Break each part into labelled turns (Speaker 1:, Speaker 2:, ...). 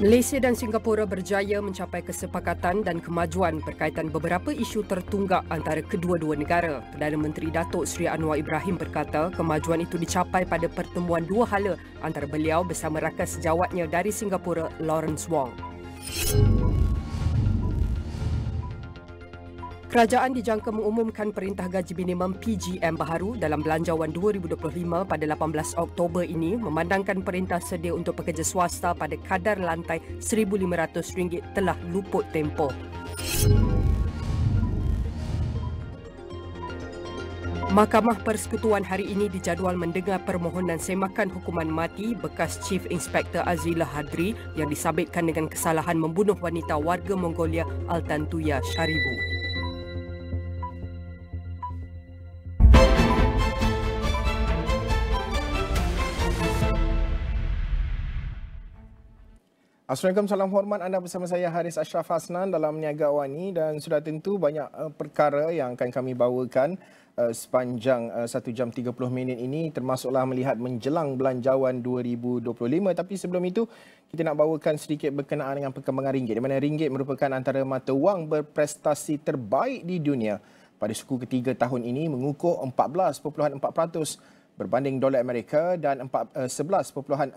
Speaker 1: Malaysia dan Singapura berjaya mencapai kesepakatan dan kemajuan berkaitan beberapa isu tertunggak antara kedua-dua negara. Perdana Menteri Datuk Seri Anwar Ibrahim berkata kemajuan itu dicapai pada pertemuan dua hala antara beliau bersama rakan sejawatnya dari Singapura, Wang. Kerajaan dijangka mengumumkan Perintah Gaji Minimum PGM baharu dalam Belanjawan 2025 pada 18 Oktober ini memandangkan perintah sedia untuk pekerja swasta pada kadar lantai RM1,500 telah luput tempoh. Mahkamah Persekutuan hari ini dijadual mendengar permohonan semakan hukuman mati bekas Chief Inspector Azila Hadri yang disabitkan dengan kesalahan membunuh wanita warga Mongolia Altantuya Sharibu.
Speaker 2: Assalamualaikum, salam hormat. Anda bersama saya Harits Asyraf dalam Niaga AWANI dan sudah tentu banyak perkara yang akan kami bawakan sepanjang 1 jam 30 minit ini, termasuklah melihat menjelang Belanjawan 2025. Tapi sebelum itu, kita nak bawakan sedikit berkenaan dengan perkembangan ringgit, di mana ringgit merupakan antara mata wang berprestasi terbaik di dunia. Pada suku ketiga tahun ini mengukuh 14.4% berbanding dolar Amerika dan 11.4%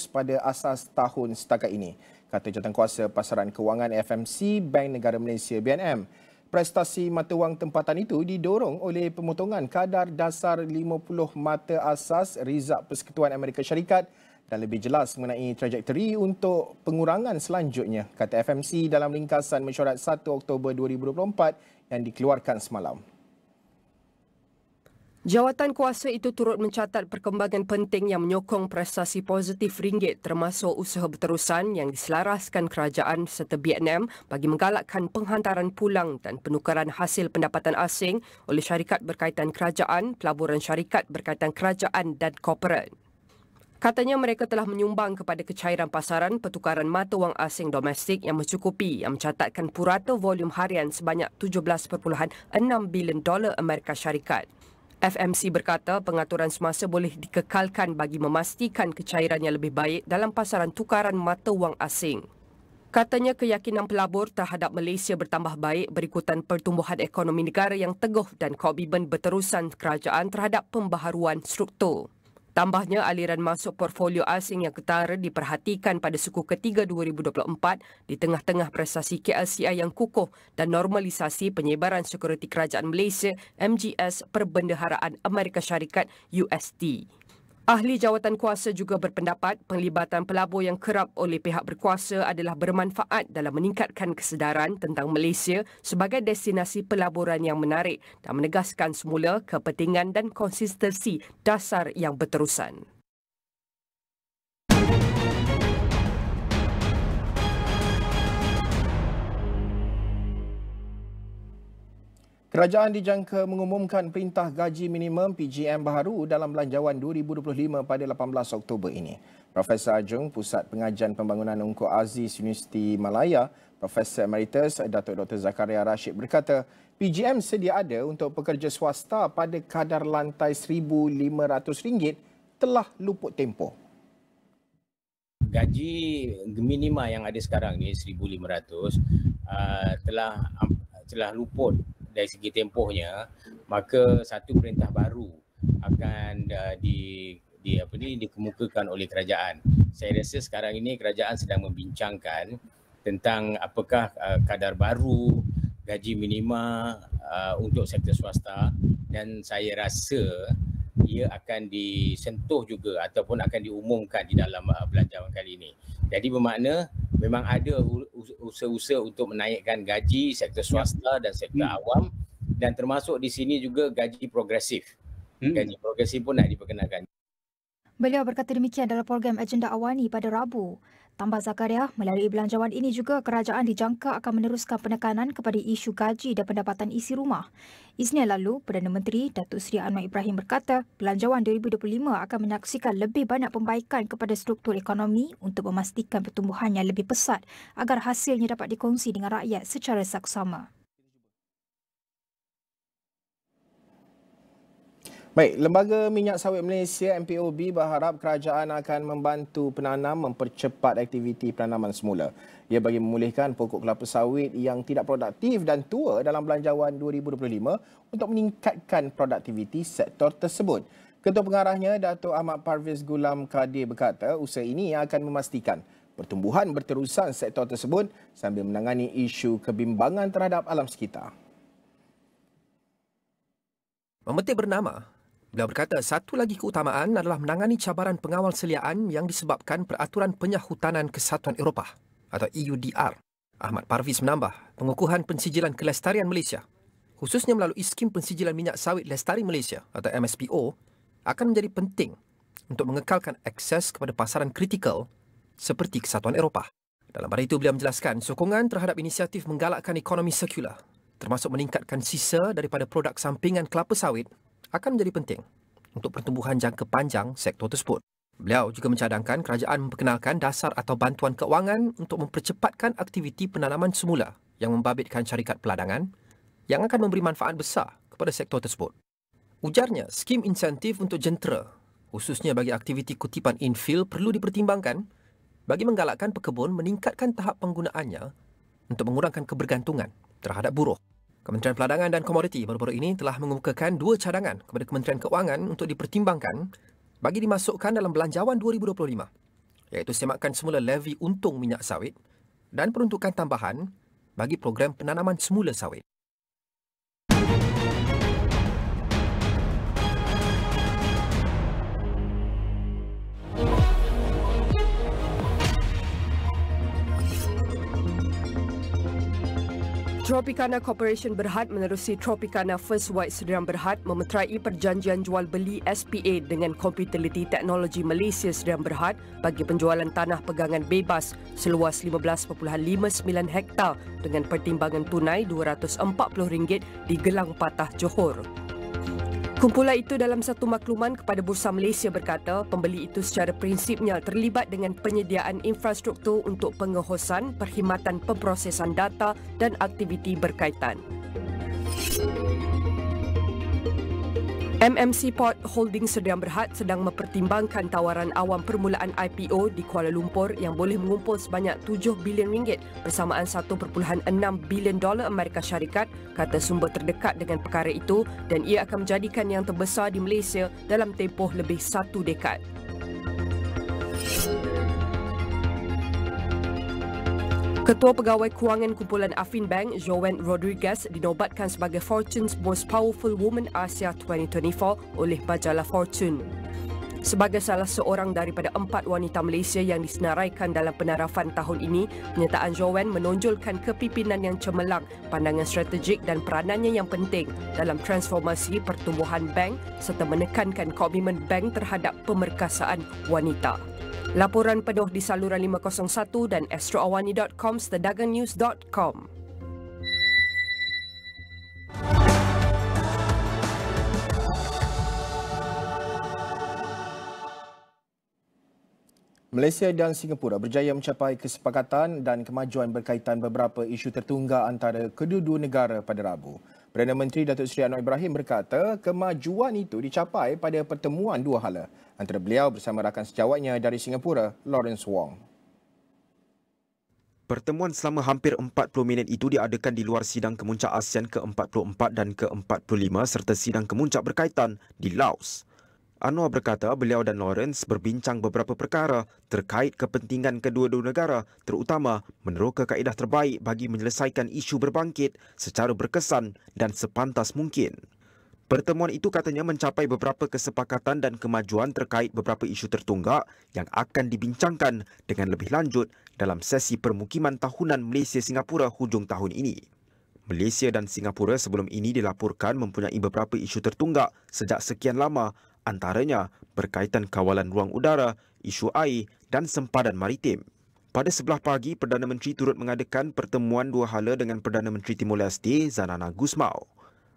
Speaker 2: pada asas tahun setakat ini, kata Jawatankuasa Pasaran Kewangan FMC Bank Negara Malaysia BNM. Prestasi mata wang tempatan itu didorong oleh pemotongan kadar dasar 50 mata asas Rizab Persekutuan Amerika Syarikat dan lebih jelas mengenai trajektori untuk pengurangan selanjutnya, kata FMC dalam ringkasan mesyuarat 1 Oktober 2024 yang dikeluarkan semalam.
Speaker 1: Jawatan kuasa itu turut mencatat perkembangan penting yang menyokong prestasi positif ringgit termasuk usaha berterusan yang diselaraskan kerajaan serta BNM bagi menggalakkan penghantaran pulang dan penukaran hasil pendapatan asing oleh syarikat berkaitan kerajaan, pelaburan syarikat berkaitan kerajaan dan korporat. Katanya mereka telah menyumbang kepada kecairan pasaran pertukaran mata wang asing domestik yang mencukupi yang mencatatkan purata volume harian sebanyak $17.6 bilion Amerika Syarikat. FMC berkata pengaturan semasa boleh dikekalkan bagi memastikan kecairan yang lebih baik dalam pasaran tukaran mata wang asing. Katanya keyakinan pelabur terhadap Malaysia bertambah baik berikutan pertumbuhan ekonomi negara yang teguh dan komitmen berterusan kerajaan terhadap pembaharuan struktur. Tambahnya, aliran masuk portfolio asing yang ketara diperhatikan pada suku ketiga 2024 di tengah-tengah prestasi KLCI yang kukuh dan normalisasi penyebaran sekuriti kerajaan Malaysia MGS Perbendaharaan Amerika Syarikat USD. Ahli jawatan kuasa juga berpendapat penglibatan pelabur yang kerap oleh pihak berkuasa adalah bermanfaat dalam meningkatkan kesedaran tentang Malaysia sebagai destinasi pelaburan yang menarik dan menegaskan semula kepentingan dan konsistensi dasar yang berterusan.
Speaker 2: Kerajaan dijangka mengumumkan Perintah Gaji Minimum PGM baharu dalam Belanjawan 2025 pada 18 Oktober ini. Profesor Ajung, Pusat Pengajian Pembangunan Ungku Aziz Universiti Malaya, Profesor Emeritus Datuk Dr. Zakaria Rashid berkata, PGM sedia ada untuk pekerja swasta pada kadar lantai RM1,500 telah luput tempoh.
Speaker 3: Gaji minima yang ada sekarang ni 1,500 telah luput dari segi tempohnya, maka satu perintah baru akan dikemukakan oleh kerajaan. Saya rasa sekarang ini kerajaan sedang membincangkan tentang apakah kadar baru gaji minima untuk sektor swasta, dan saya rasa ia akan disentuh juga ataupun akan diumumkan di dalam belanjawan kali ini. Jadi bermakna memang ada usaha-usaha untuk menaikkan gaji sektor swasta dan sektor awam, dan termasuk di sini juga gaji progresif. Gaji progresif pun nak diperkenalkan.
Speaker 4: Beliau berkata demikian dalam program Agenda AWANI pada Rabu. Tambah Zakaria, melalui belanjawan ini juga kerajaan dijangka akan meneruskan penekanan kepada isu gaji dan pendapatan isi rumah. Isnin lalu, Perdana Menteri Datuk Seri Anwar Ibrahim berkata belanjawan 2025 akan menyaksikan lebih banyak pembaikan kepada struktur ekonomi untuk memastikan pertumbuhan yang lebih pesat agar hasilnya dapat dikongsi dengan rakyat secara saksama.
Speaker 2: Baik, Lembaga Minyak Sawit Malaysia MPOB berharap kerajaan akan membantu penanam mempercepat aktiviti penanaman semula. Ia bagi memulihkan pokok kelapa sawit yang tidak produktif dan tua dalam Belanjawan 2025 untuk meningkatkan produktiviti sektor tersebut. Ketua Pengarahnya, Datuk Ahmad Parviz Gulam Kadir berkata usaha ini akan memastikan pertumbuhan berterusan sektor tersebut sambil menangani isu kebimbangan terhadap alam sekitar.
Speaker 5: Memetik bernama, beliau berkata satu lagi keutamaan adalah menangani cabaran pengawal seliaan yang disebabkan Peraturan Penyahutanan Kesatuan Eropah atau EUDR. Ahmad Parviz menambah, pengukuhan pensijilan kelestarian Malaysia, khususnya melalui skim pensijilan minyak sawit lestari Malaysia atau MSPO, akan menjadi penting untuk mengekalkan akses kepada pasaran kritikal seperti Kesatuan Eropah. Dalam pada itu, beliau menjelaskan sokongan terhadap inisiatif menggalakkan ekonomi sirkular, termasuk meningkatkan sisa daripada produk sampingan kelapa sawit, akan menjadi penting untuk pertumbuhan jangka panjang sektor tersebut. Beliau juga mencadangkan kerajaan memperkenalkan dasar atau bantuan keuangan untuk mempercepatkan aktiviti penanaman semula yang membabitkan syarikat peladangan yang akan memberi manfaat besar kepada sektor tersebut. Ujarnya, skim insentif untuk jentera, khususnya bagi aktiviti kutipan infill, perlu dipertimbangkan bagi menggalakkan pekebun meningkatkan tahap penggunaannya untuk mengurangkan kebergantungan terhadap buruh. Kementerian Peladangan dan Komoditi baru-baru ini telah mengemukakan 2 cadangan kepada Kementerian Keuangan untuk dipertimbangkan bagi dimasukkan dalam Belanjawan 2025, iaitu semakan semula levy untung minyak sawit dan peruntukan tambahan bagi program penanaman semula sawit.
Speaker 1: Tropicana Corporation Berhad menerusi Tropicana First White Sdn Berhad memeterai perjanjian jual beli SPA dengan Komputeriti Teknologi Malaysia Sdn Berhad bagi penjualan tanah pegangan bebas seluas 15.59 hektar dengan pertimbangan tunai RM240 di Gelang Patah, Johor. Kumpulan itu dalam satu makluman kepada Bursa Malaysia berkata pembeli itu secara prinsipnya terlibat dengan penyediaan infrastruktur untuk pengehosan, perkhidmatan pemprosesan data dan aktiviti berkaitan. MMC Port Holdings Sdn Berhad sedang mempertimbangkan tawaran awam permulaan IPO di Kuala Lumpur yang boleh mengumpul sebanyak RM7 bilion bersamaan $1.6 bilion Amerika Syarikat, kata sumber terdekat dengan perkara itu, dan ia akan menjadikan yang terbesar di Malaysia dalam tempoh lebih 1 dekad. Ketua Pegawai Kewangan Kumpulan Affin Bank, Joanne Rodriguez, dinobatkan sebagai Fortune's Most Powerful Woman Asia 2024 oleh majalah Fortune. Sebagai salah seorang daripada 4 wanita Malaysia yang disenaraikan dalam penarafan tahun ini, penyertaan Joanne menonjolkan kepimpinan yang cemerlang, pandangan strategik dan peranannya yang penting dalam transformasi pertumbuhan bank serta menekankan komitmen bank terhadap pemerkasaan wanita. Laporan penuh di saluran 501 dan astroawani.com, terdagannews.com.
Speaker 2: Malaysia dan Singapura berjaya mencapai kesepakatan dan kemajuan berkaitan beberapa isu tertunggak antara kedua-dua negara pada Rabu. Perdana Menteri Datuk Seri Ibrahim berkata kemajuan itu dicapai pada pertemuan dua hala antara beliau bersama rakan sejawatnya dari Singapura, Lawrence Wong.
Speaker 6: Pertemuan selama hampir 40 minit itu diadakan di luar sidang kemuncak ASEAN ke-44 dan ke-45 serta sidang kemuncak berkaitan di Laos. Anwar berkata beliau dan Lawrence berbincang beberapa perkara terkait kepentingan kedua-dua negara, terutama meneroka kaedah terbaik bagi menyelesaikan isu berbangkit secara berkesan dan sepantas mungkin. Pertemuan itu katanya mencapai beberapa kesepakatan dan kemajuan terkait beberapa isu tertunggak yang akan dibincangkan dengan lebih lanjut dalam sesi permukiman tahunan Malaysia-Singapura hujung tahun ini. Malaysia dan Singapura sebelum ini dilaporkan mempunyai beberapa isu tertunggak sejak sekian lama, antaranya berkaitan kawalan ruang udara, isu air dan sempadan maritim. Pada sebelah pagi, Perdana Menteri turut mengadakan pertemuan dua hala dengan Perdana Menteri Timor Leste, Zanana Gusmao.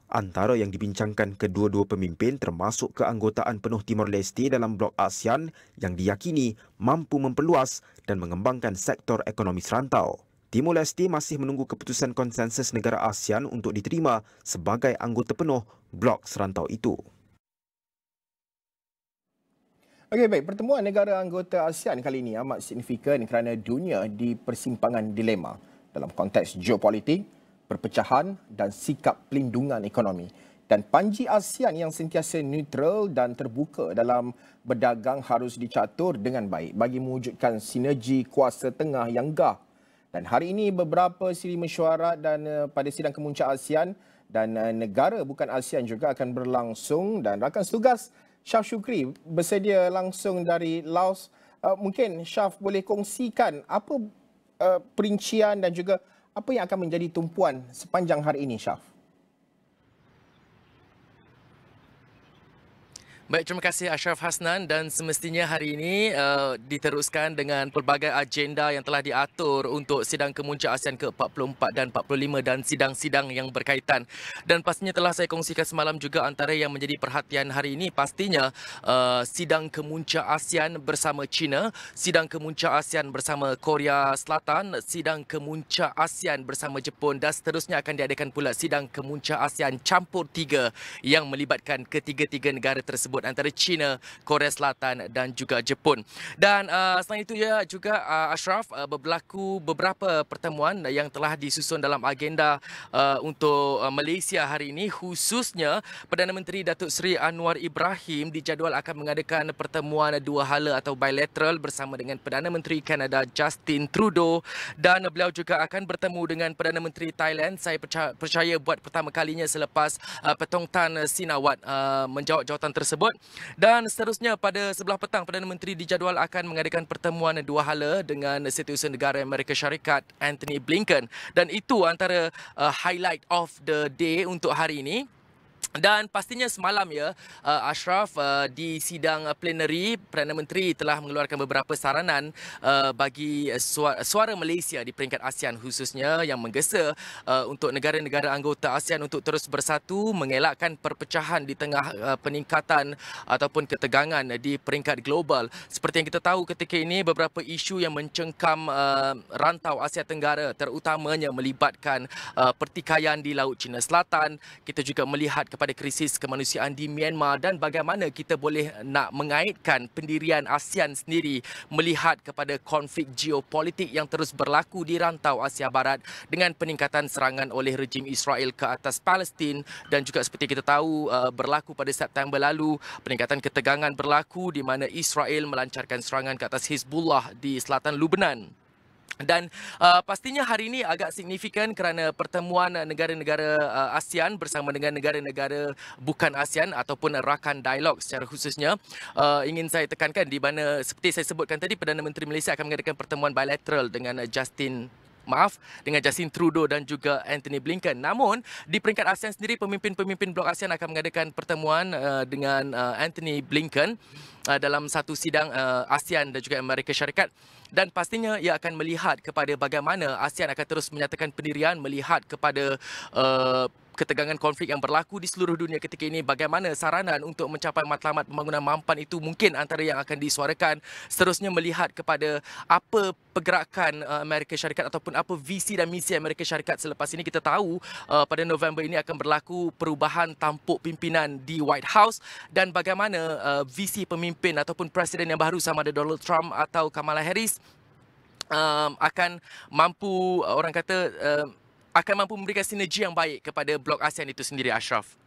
Speaker 6: Antara yang dibincangkan kedua-dua pemimpin termasuk keanggotaan penuh Timor Leste dalam blok ASEAN yang diyakini mampu memperluas dan mengembangkan sektor ekonomi serantau. Timor Leste masih menunggu keputusan konsensus negara ASEAN untuk diterima sebagai anggota penuh blok serantau itu.
Speaker 2: Okey, baik. Pertemuan negara anggota ASEAN kali ini amat signifikan kerana dunia di persimpangan dilema dalam konteks geopolitik, perpecahan dan sikap pelindungan ekonomi. Dan panji ASEAN yang sentiasa neutral dan terbuka dalam berdagang harus dicatur dengan baik bagi mewujudkan sinergi kuasa tengah yang gah. Dan hari ini beberapa siri mesyuarat dan pada sidang kemuncak ASEAN dan negara bukan ASEAN juga akan berlangsung, dan rakan setugas Syaf Shukri bersedia langsung dari Laos. Mungkin Syaf boleh kongsikan apa perincian dan juga apa yang akan menjadi tumpuan sepanjang hari ini, Syaf?
Speaker 7: Baik, terima kasih Asyraf Hasnan, dan semestinya hari ini diteruskan dengan pelbagai agenda yang telah diatur untuk sidang kemuncak ASEAN ke-44 dan 45 dan sidang-sidang yang berkaitan. Dan pastinya telah saya kongsikan semalam juga antara yang menjadi perhatian hari ini pastinya sidang kemuncak ASEAN bersama China, sidang kemuncak ASEAN bersama Korea Selatan, sidang kemuncak ASEAN bersama Jepun, dan seterusnya akan diadakan pula sidang kemuncak ASEAN campur tiga yang melibatkan ketiga-tiga negara tersebut, antara China, Korea Selatan dan juga Jepun. Dan selain itu juga Asyraf, berlaku beberapa pertemuan yang telah disusun dalam agenda untuk Malaysia hari ini, khususnya Perdana Menteri Datuk Seri Anwar Ibrahim dijadual akan mengadakan pertemuan dua hala atau bilateral bersama dengan Perdana Menteri Kanada Justin Trudeau, dan beliau juga akan bertemu dengan Perdana Menteri Thailand. Saya percaya buat pertama kalinya selepas Petong Tan Sinawat menjawat jawatan tersebut. Dan seterusnya pada sebelah petang, Perdana Menteri dijadual akan mengadakan pertemuan dua hala dengan Setiausaha Negara Amerika Syarikat Antony Blinken, dan itu antara highlight of the day untuk hari ini. Dan pastinya semalam Asyraf, di sidang plenary, Perdana Menteri telah mengeluarkan beberapa saranan bagi suara Malaysia di peringkat ASEAN khususnya, yang menggesa untuk negara-negara anggota ASEAN untuk terus bersatu, mengelakkan perpecahan di tengah peningkatan ataupun ketegangan di peringkat global. Seperti yang kita tahu ketika ini, beberapa isu yang mencengkam rantau Asia Tenggara terutamanya melibatkan pertikaian di Laut Cina Selatan. Kita juga melihat kepada krisis kemanusiaan di Myanmar, dan bagaimana kita boleh nak mengaitkan pendirian ASEAN sendiri melihat kepada konflik geopolitik yang terus berlaku di rantau Asia Barat dengan peningkatan serangan oleh rejim Israel ke atas Palestin, dan juga seperti kita tahu berlaku pada September lalu peningkatan ketegangan berlaku di mana Israel melancarkan serangan ke atas Hizbullah di selatan Lebanon. Dan pastinya hari ini agak signifikan kerana pertemuan negara-negara ASEAN bersama dengan negara-negara bukan ASEAN ataupun rakan dialog secara khususnya. Ingin saya tekankan di mana seperti saya sebutkan tadi, Perdana Menteri Malaysia akan mengadakan pertemuan bilateral dengan Justin Trudeau dan juga Antony Blinken. Namun di peringkat ASEAN sendiri, pemimpin-pemimpin blok ASEAN akan mengadakan pertemuan dengan Antony Blinken dalam satu sidang ASEAN dan juga Amerika Syarikat. Dan pastinya ia akan melihat kepada bagaimana ASEAN akan terus menyatakan pendirian, melihat kepada ketegangan konflik yang berlaku di seluruh dunia ketika ini, bagaimana saranan untuk mencapai matlamat pembangunan mampan itu mungkin antara yang akan disuarakan. Seterusnya melihat kepada apa pergerakan Amerika Syarikat ataupun apa visi dan misi Amerika Syarikat selepas ini. Kita tahu pada November ini akan berlaku perubahan tampuk pimpinan di White House, dan bagaimana visi pemimpin ataupun presiden yang baru sama ada Donald Trump atau Kamala Harits akan mampu, orang kata, akan mampu memberikan sinergi yang baik kepada blok ASEAN itu sendiri, Asyraf.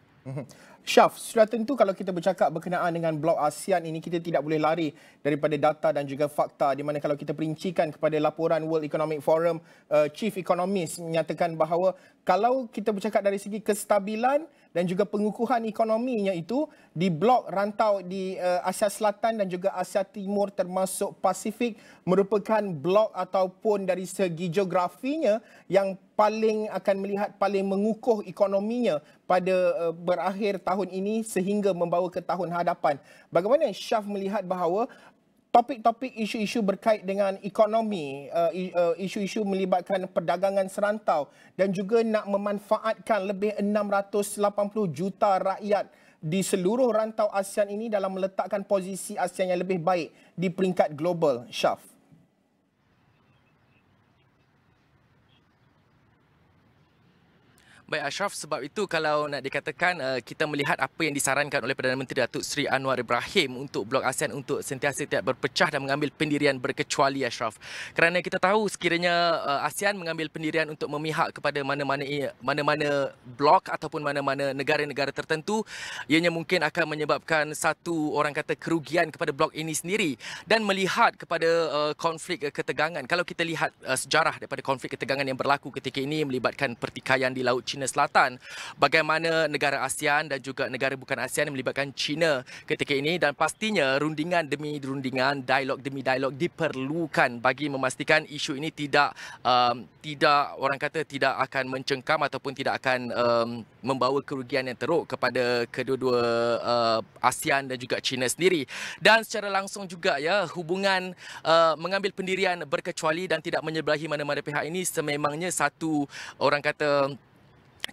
Speaker 2: Syaf, sudah tentu kalau kita bercakap berkenaan dengan blok ASEAN ini, kita tidak boleh lari daripada data dan juga fakta, di mana kalau kita perincikan kepada laporan World Economic Forum, Chief Economist menyatakan bahawa kalau kita bercakap dari segi kestabilan dan juga pengukuhan ekonominya itu di blok rantau di Asia Selatan dan juga Asia Timur termasuk Pasifik merupakan blok ataupun dari segi geografinya yang paling akan melihat paling mengukuh ekonominya pada berakhir tahun ini sehingga membawa ke tahun hadapan. Bagaimana Syaf melihat bahawa topik-topik isu-isu berkait dengan ekonomi, isu-isu melibatkan perdagangan serantau dan juga nak memanfaatkan lebih 680 juta rakyat di seluruh rantau ASEAN ini dalam meletakkan posisi ASEAN yang lebih baik di peringkat global, Syaf?
Speaker 7: Baik Asyraf, sebab itu kalau nak dikatakan kita melihat apa yang disarankan oleh Perdana Menteri Datuk Seri Anwar Ibrahim untuk Blok ASEAN untuk sentiasa tidak berpecah dan mengambil pendirian berkecuali Asyraf. Kerana kita tahu sekiranya ASEAN mengambil pendirian untuk memihak kepada mana-mana blok ataupun mana-mana negara-negara tertentu, ianya mungkin akan menyebabkan satu orang kata kerugian kepada blok ini sendiri dan melihat kepada konflik ketegangan. Kalau kita lihat sejarah daripada konflik ketegangan yang berlaku ketika ini melibatkan pertikaian di Laut China Selatan, bagaimana negara ASEAN dan juga negara bukan ASEAN yang melibatkan China ketika ini, dan pastinya rundingan demi rundingan, dialog demi dialog diperlukan bagi memastikan isu ini tidak orang kata tidak akan mencengkam ataupun tidak akan membawa kerugian yang teruk kepada kedua-dua ASEAN dan juga China sendiri. Dan secara langsung juga ya, hubungan mengambil pendirian berkecuali dan tidak menyebelahi mana-mana pihak ini sememangnya satu orang kata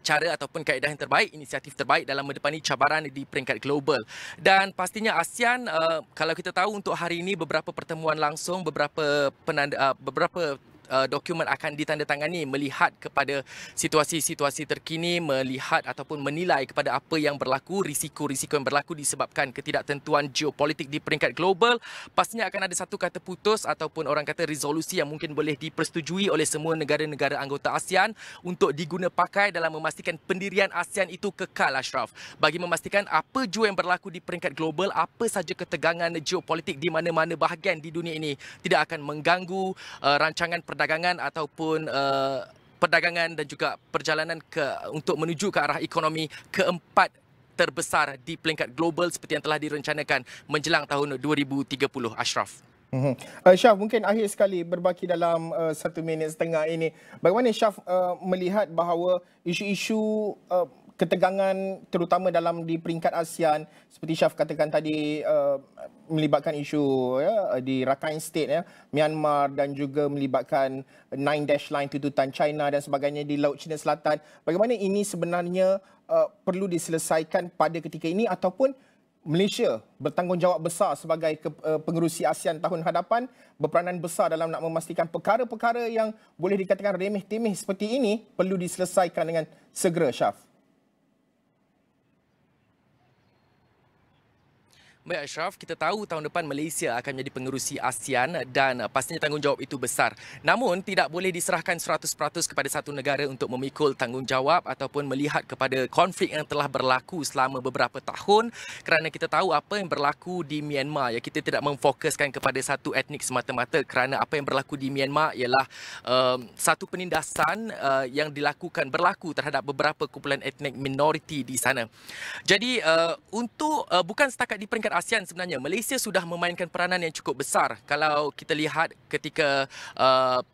Speaker 7: cara ataupun kaedah yang terbaik, inisiatif terbaik dalam mendepani cabaran di peringkat global. Dan pastinya ASEAN, kalau kita tahu untuk hari ini beberapa pertemuan langsung, beberapa dokumen akan ditandatangani melihat kepada situasi-situasi terkini, melihat ataupun menilai kepada apa yang berlaku, risiko-risiko yang berlaku disebabkan ketidaktentuan geopolitik di peringkat global. Pastinya akan ada satu kata putus ataupun orang kata resolusi yang mungkin boleh dipersetujui oleh semua negara-negara anggota ASEAN untuk diguna pakai dalam memastikan pendirian ASEAN itu kekal, Asyraf. Bagi memastikan apa jua yang berlaku di peringkat global, apa saja ketegangan geopolitik di mana-mana bahagian di dunia ini tidak akan mengganggu rancangan perdagangan ataupun perdagangan dan juga perjalanan untuk menuju ke arah ekonomi keempat terbesar di peringkat global seperti yang telah direncanakan menjelang tahun 2030, Asyraf.
Speaker 2: Syaf, mungkin akhir sekali berbaki dalam 1 minit setengah ini. Bagaimana Syaf melihat bahawa isu-isu ketegangan terutama di peringkat ASEAN seperti Syaf katakan tadi melibatkan isu di Rakhine State Myanmar dan juga melibatkan 9-dash line tuntutan China dan sebagainya di Laut China Selatan. Bagaimana ini sebenarnya perlu diselesaikan pada ketika ini ataupun Malaysia bertanggungjawab besar sebagai pengerusi ASEAN tahun hadapan, berperanan besar dalam nak memastikan perkara-perkara yang boleh dikatakan remeh-temeh seperti ini perlu diselesaikan dengan segera, Syaf.
Speaker 7: Baik Asyraf, kita tahu tahun depan Malaysia akan menjadi pengerusi ASEAN dan pastinya tanggungjawab itu besar. Namun tidak boleh diserahkan 100% kepada satu negara untuk memikul tanggungjawab ataupun melihat kepada konflik yang telah berlaku selama beberapa tahun, kerana kita tahu apa yang berlaku di Myanmar. Ya, kita tidak memfokuskan kepada satu etnik semata-mata kerana apa yang berlaku di Myanmar ialah satu penindasan yang berlaku terhadap beberapa kumpulan etnik minoriti di sana. Jadi untuk bukan setakat di peringkat ASEAN, sebenarnya Malaysia sudah memainkan peranan yang cukup besar. Kalau kita lihat ketika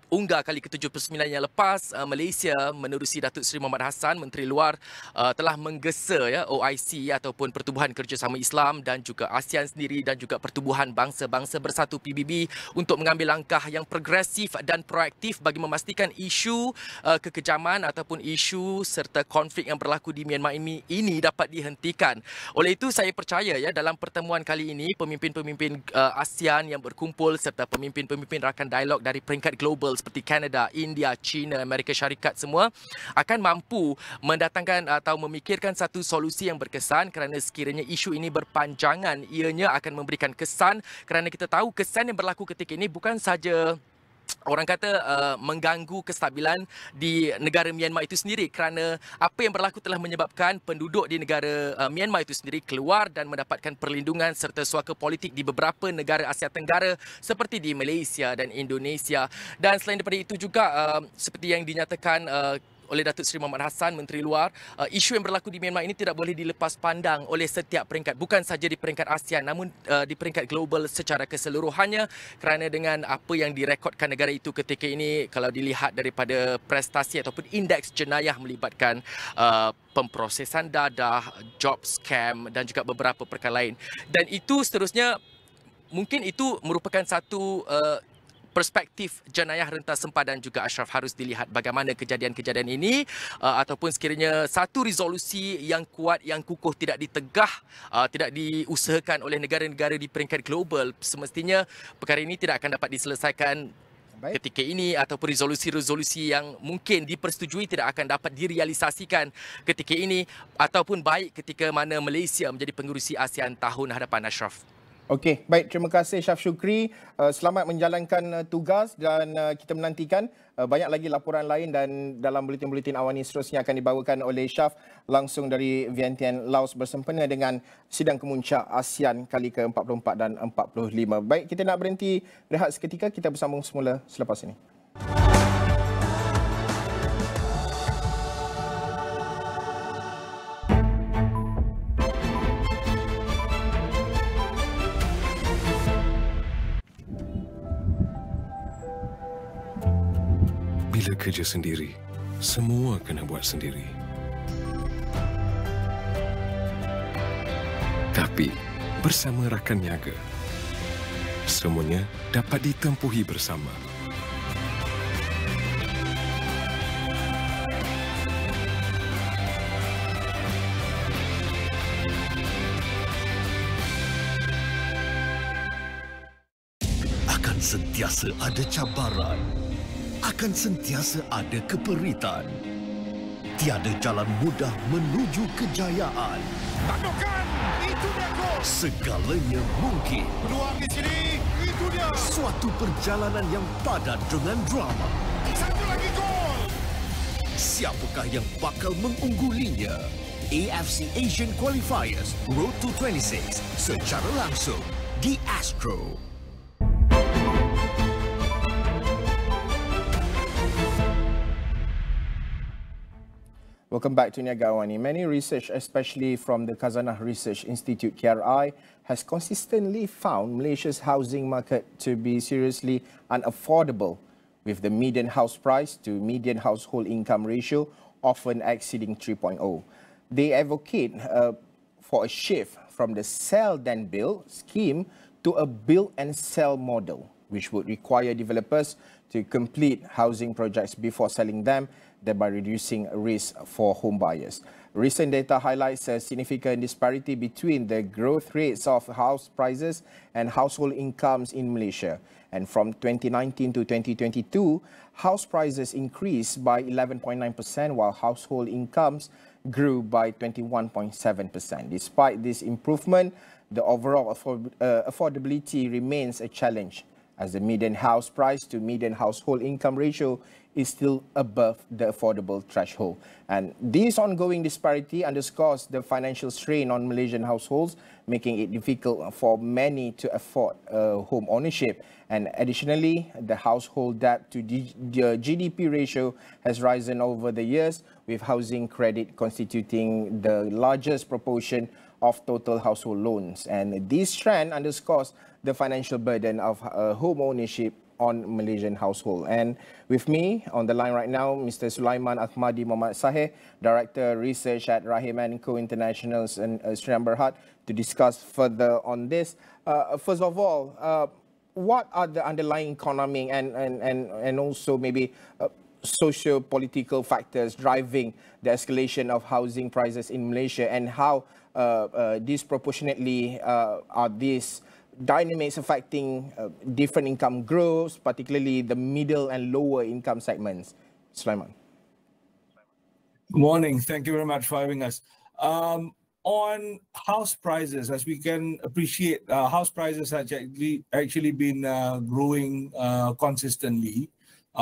Speaker 7: Unggah kali ke-79 yang lepas, Malaysia menerusi Datuk Seri Mohamad Hassan, Menteri Luar, telah menggesa OIC ataupun Pertubuhan Kerjasama Islam dan juga ASEAN sendiri dan juga Pertubuhan Bangsa-Bangsa Bersatu PBB untuk mengambil langkah yang progresif dan proaktif bagi memastikan isu kekejaman ataupun isu serta konflik yang berlaku di Myanmar ini dapat dihentikan. Oleh itu saya percaya dalam pertemuan kali ini pemimpin-pemimpin ASEAN yang berkumpul serta pemimpin-pemimpin rakan dialog dari peringkat global seperti Kanada, India, China, Amerika Syarikat semua akan mampu mendatangkan atau memikirkan satu solusi yang berkesan, kerana sekiranya isu ini berpanjangan ianya akan memberikan kesan, kerana kita tahu kesan yang berlaku ketika ini bukan saja orang kata mengganggu kestabilan di negara Myanmar itu sendiri, kerana apa yang berlaku telah menyebabkan penduduk di negara Myanmar itu sendiri keluar dan mendapatkan perlindungan serta suaka politik di beberapa negara Asia Tenggara seperti di Malaysia dan Indonesia. Dan selain daripada itu juga seperti yang dinyatakan oleh Datuk Seri Mohamad Hassan, Menteri Luar, isu yang berlaku di Myanmar ini tidak boleh dilepas pandang oleh setiap peringkat, bukan saja di peringkat ASEAN namun di peringkat global secara keseluruhannya, kerana dengan apa yang direkodkan negara itu ketika ini, kalau dilihat daripada prestasi ataupun indeks jenayah melibatkan pemprosesan dadah, job scam dan juga beberapa perkara lain. Dan itu seterusnya, mungkin itu merupakan satu perspektif jenayah rentas sempadan juga, Asyraf, harus dilihat bagaimana kejadian-kejadian ini ataupun sekiranya satu resolusi yang kuat, yang kukuh tidak tidak diusahakan oleh negara-negara di peringkat global, semestinya perkara ini tidak akan dapat diselesaikan ketika ini ataupun resolusi-resolusi yang mungkin dipersetujui tidak akan dapat direalisasikan ketika ini ataupun baik ketika mana Malaysia menjadi pengerusi ASEAN tahun hadapan, Asyraf.
Speaker 2: Okey, baik. Terima kasih Syaf Syukri. Selamat menjalankan tugas dan kita menantikan banyak lagi laporan lain dan dalam buletin-buletin AWANI seterusnya akan dibawakan oleh Syaf langsung dari Vientiane, Laos bersempena dengan sidang kemuncak ASEAN kali ke-44 dan 45. Baik, kita nak berhenti rehat seketika. Kita bersambung semula selepas ini.
Speaker 8: Bila kerja sendiri, semua kena buat sendiri. Tapi, bersama rakan niaga, semuanya dapat ditempuhi bersama.
Speaker 9: Akan sentiasa ada cabaran. Akan sentiasa ada keperitan. Tiada jalan mudah menuju kejayaan.
Speaker 10: Tandukan! Itu dia gol!
Speaker 9: Segalanya mungkin.
Speaker 10: Peluang di sini, itu dia!
Speaker 9: Suatu perjalanan yang padat dengan drama.
Speaker 10: Satu lagi gol!
Speaker 9: Siapakah yang bakal mengunggulinya? AFC Asian Qualifiers Road to 26 secara langsung di Astro.
Speaker 2: Welcome back to Niaga AWANI. Many research, especially from the Khazanah Research Institute KRI, has consistently found Malaysia's housing market to be seriously unaffordable, with the median house price to median household income ratio often exceeding 3.0. They advocate for a shift from the sell then build scheme to a build and sell model, which would require developers to complete housing projects before selling them, thereby reducing risk for home buyers. Recent data highlights a significant disparity between the growth rates of house prices and household incomes in Malaysia. And from 2019 to 2022, house prices increased by 11.9%, while household incomes grew by 21.7%. Despite this improvement, the overall affordability remains a challenge, as the median house price to median household income ratio is still above the affordable threshold. And this ongoing disparity underscores the financial strain on Malaysian households, making it difficult for many to afford home ownership. And additionally, the household debt to the GDP ratio has risen over the years, with housing credit constituting the largest proportion of total household loans. And this trend underscores the financial burden of home ownership on Malaysian household. And with me on the line right now, Mr. Sulaiman Ahmadi Muhammad Saheh, Director Research at Rahim & Co Internationals in Sri Berhad, to discuss further on this. First of all, what are the underlying economic and also maybe socio-political factors driving the escalation of housing prices in Malaysia, and how disproportionately are these dynamics affecting different income groups, particularly the middle and lower income segments? Sulaiman.
Speaker 11: Good morning. Thank you very much for having us. On house prices, as we can appreciate, house prices have actually been growing consistently.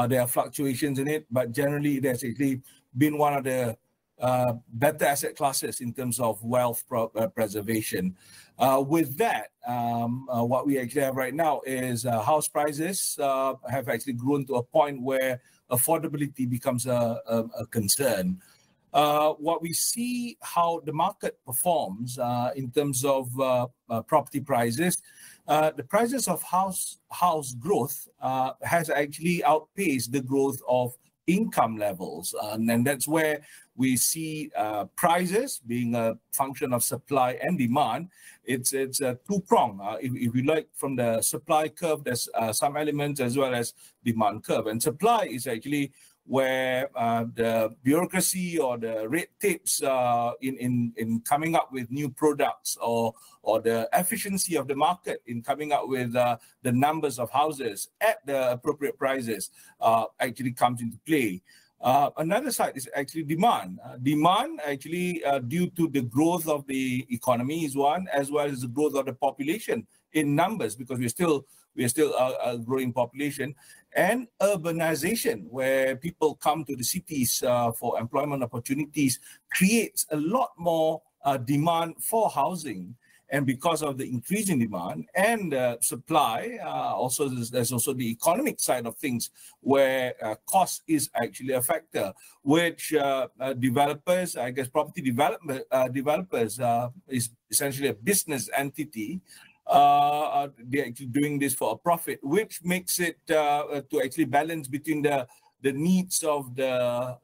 Speaker 11: There are fluctuations in it, but generally it has actually been one of the better asset classes in terms of wealth preservation. With that, what we actually have right now is house prices have actually grown to a point where affordability becomes a concern. What we see how the market performs in terms of property prices, the prices of house growth has actually outpaced the growth of income levels, and that's where we see prices being a function of supply and demand. It's a two-prong. If you like, from the supply curve, there's some elements as well as demand curve, and supply is actually where the bureaucracy or the red tapes in coming up with new products or the efficiency of the market in coming up with the numbers of houses at the appropriate prices actually comes into play. Another side is actually demand. Demand actually due to the growth of the economy is one, as well as the growth of the population in numbers, because we're still a growing population, and urbanization, where people come to the cities for employment opportunities, creates a lot more demand for housing. And because of the increase in demand and supply, also there's also the economic side of things, where cost is actually a factor, which developers, I guess property developers is essentially a business entity. They're actually doing this for a profit, which makes it to actually balance between the needs of the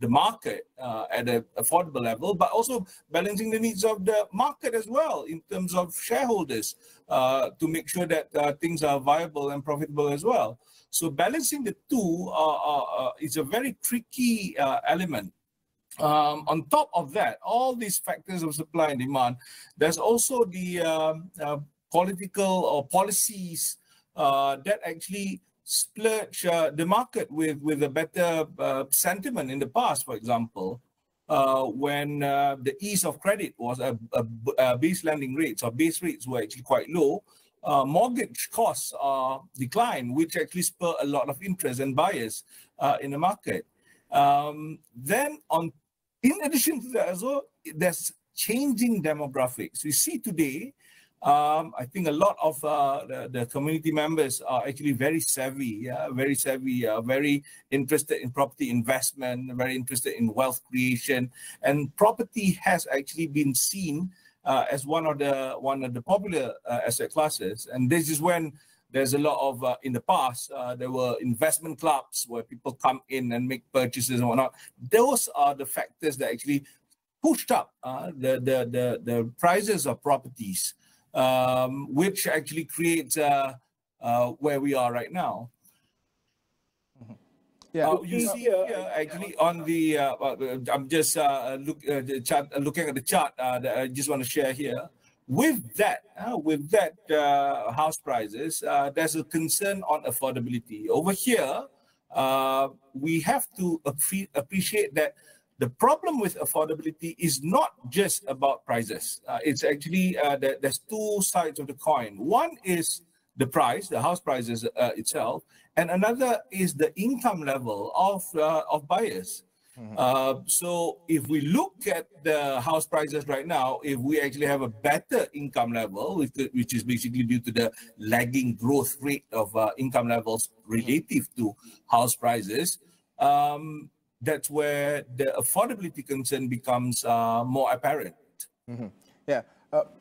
Speaker 11: market at an affordable level, but also balancing the needs of the market as well in terms of shareholders to make sure that things are viable and profitable as well. So balancing the two is a very tricky element. On top of that, all these factors of supply and demand, there's also the political or policies that actually splurge the market with a better sentiment in the past. For example, when the ease of credit was base lending rates or base rates were actually quite low, mortgage costs declined, which actually spurred a lot of interest and buyers in the market. Then in addition to that as well, there's changing demographics. We see today, I think a lot of the community members are actually very savvy, very interested in property investment, very interested in wealth creation, and property has actually been seen as one of the popular asset classes. And this is when there's a lot of in the past there were investment clubs where people come in and make purchases and whatnot. Those are the factors that actually pushed up the prices of properties, which actually creates where we are right now.
Speaker 2: Yeah,
Speaker 11: you see here actually on the, I'm just looking at the chart that I just want to share here. With that house prices, there's a concern on affordability. Over here, we have to appreciate that the problem with affordability is not just about prices. It's actually, there's two sides of the coin. One is the price, the house prices itself, and another is the income level of buyers. So if we look at the house prices right now, if we actually have a better income level, which is basically due to the lagging growth rate of income levels relative to house prices, that's where the affordability concern becomes more apparent.
Speaker 2: Yeah.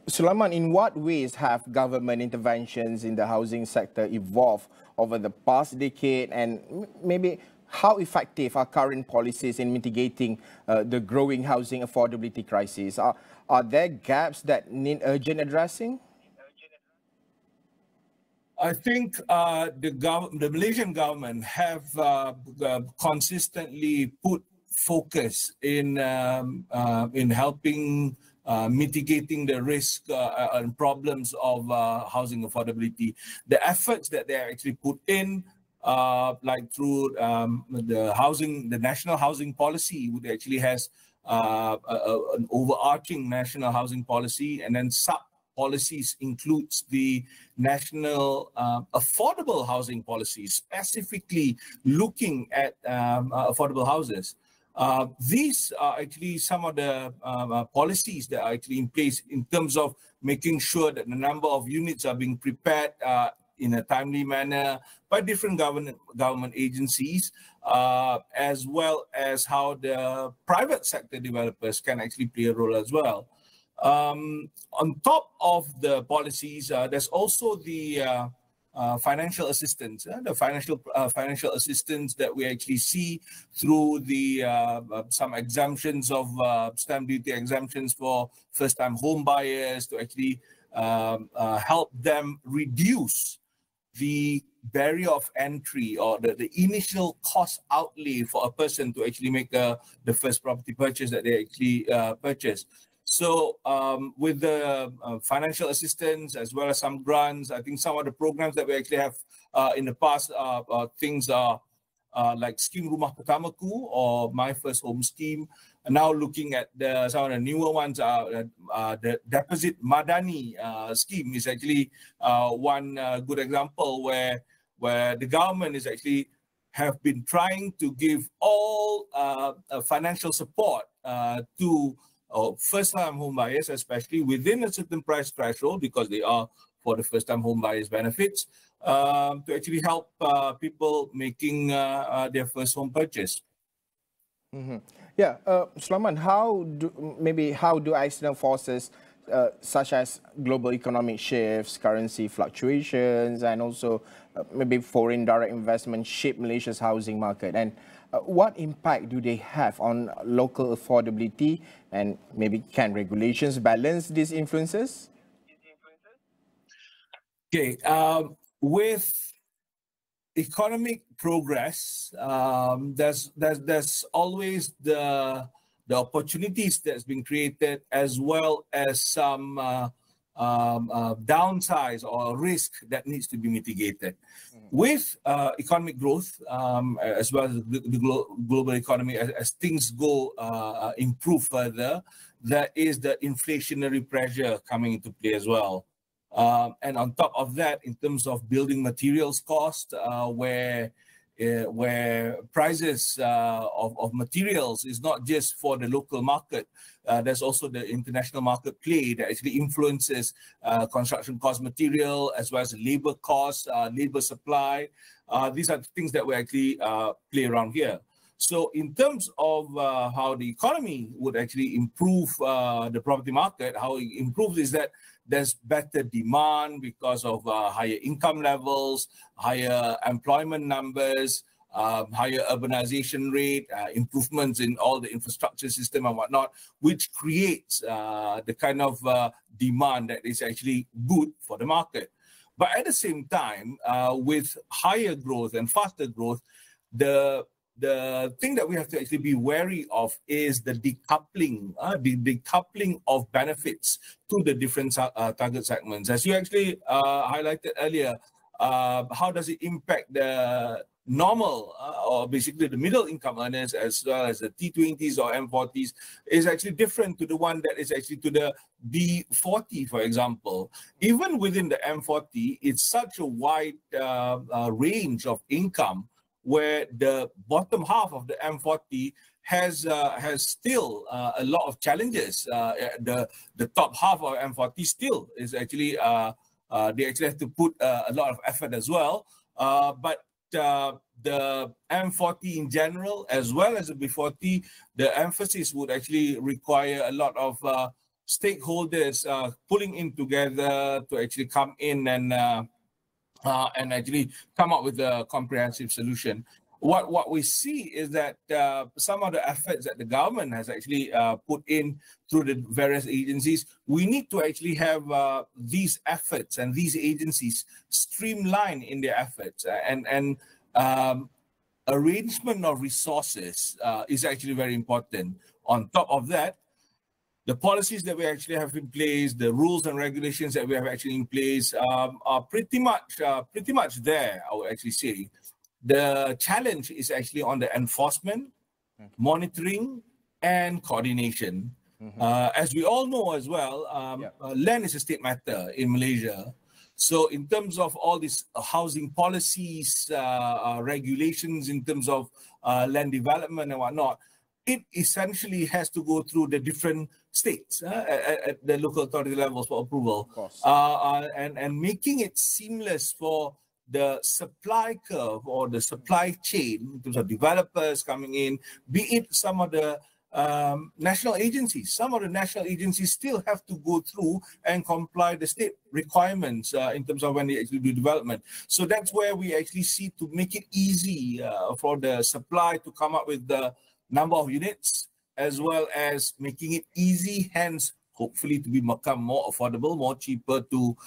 Speaker 2: Sulaiman, in what ways have government interventions in the housing sector evolved over the past decade, and maybe how effective are current policies in mitigating the growing housing affordability crisis? Are there gaps that need urgent addressing?
Speaker 11: I think the Malaysian government have consistently put focus in helping mitigating the risk and problems of housing affordability. The efforts that they actually put in, like through the national housing policy, which actually has an overarching national housing policy, and then sub-policies includes the national affordable housing policy, specifically looking at affordable houses. These are actually some of the policies that are actually in place in terms of making sure that the number of units are being prepared in a timely manner by different government agencies, as well as how the private sector developers can actually play a role as well. On top of the policies, there's also the financial assistance, the financial assistance that we actually see through the some exemptions of stamp duty exemptions for first-time home buyers to actually help them reduce the barrier of entry or the initial cost outlay for a person to actually make the first property purchase that they actually purchase. So with the financial assistance as well as some grants, I think some of the programs that we actually have in the past, things are like Scheme Rumah Pertamaku or My First Home Scheme. And now looking at some of the newer ones, the Deposit Madani scheme is actually one good example where the government is actually have been trying to give all financial support to first-time home buyers, especially within a certain price threshold, because they are for the first-time home buyers benefits, to actually help people making their first home purchase.
Speaker 2: Mm-hmm. Yeah, Sulaiman, how do external forces such as global economic shifts, currency fluctuations, and also maybe foreign direct investment shape Malaysia's housing market? And what impact do they have on local affordability? And maybe can regulations balance these influences?
Speaker 11: Okay, with economic progress, there's always the opportunities that's been created, as well as some downsides or risk that needs to be mitigated. With economic growth, as well as the global economy, as things go improve further, there is the inflationary pressure coming into play as well. And on top of that, in terms of building materials cost, where prices of materials is not just for the local market, there's also the international market play that actually influences construction cost material, as well as labor costs, labor supply. These are the things that we actually play around here. So in terms of how the economy would actually improve the property market, how it improves is that there's better demand because of higher income levels, higher employment numbers, higher urbanization rate, improvements in all the infrastructure system and whatnot, which creates the kind of demand that is actually good for the market. But at the same time, with higher growth and faster growth, the thing that we have to actually be wary of is the decoupling, decoupling of benefits to the different target segments. As you actually highlighted earlier, how does it impact the normal or basically the middle income earners, as well as the T20s or M40s, is actually different to the one that is actually to the B40, for example. Even within the M40, it's such a wide range of income, where the bottom half of the M40 has still a lot of challenges. The top half of M40 still is actually, they actually have to put a lot of effort as well. But the M40 in general, as well as the B40, the emphasis would actually require a lot of stakeholders pulling in together to actually come in and actually come up with a comprehensive solution. What we see is that some of the efforts that the government has actually put in through the various agencies, we need to actually have these efforts and these agencies streamline in their efforts, and arrangement of resources is actually very important. On top of that, the policies that we actually have in place, the rules and regulations that we have actually in place are pretty much there, I would actually say. The challenge is actually on the enforcement, monitoring, and coordination. As we all know as well, land is a state matter in Malaysia. So in terms of all these housing policies, regulations in terms of land development and whatnot, it essentially has to go through the different states at the local authority levels for approval, and making it seamless for the supply curve or the supply chain in terms of developers coming in, be it some of the national agencies. Some of the national agencies still have to go through and comply the state requirements in terms of when they actually do development. So that's where we actually see to make it easy for the supply to come up with the number of units, as well as making it easy, hence hopefully to become more affordable, more cheaper to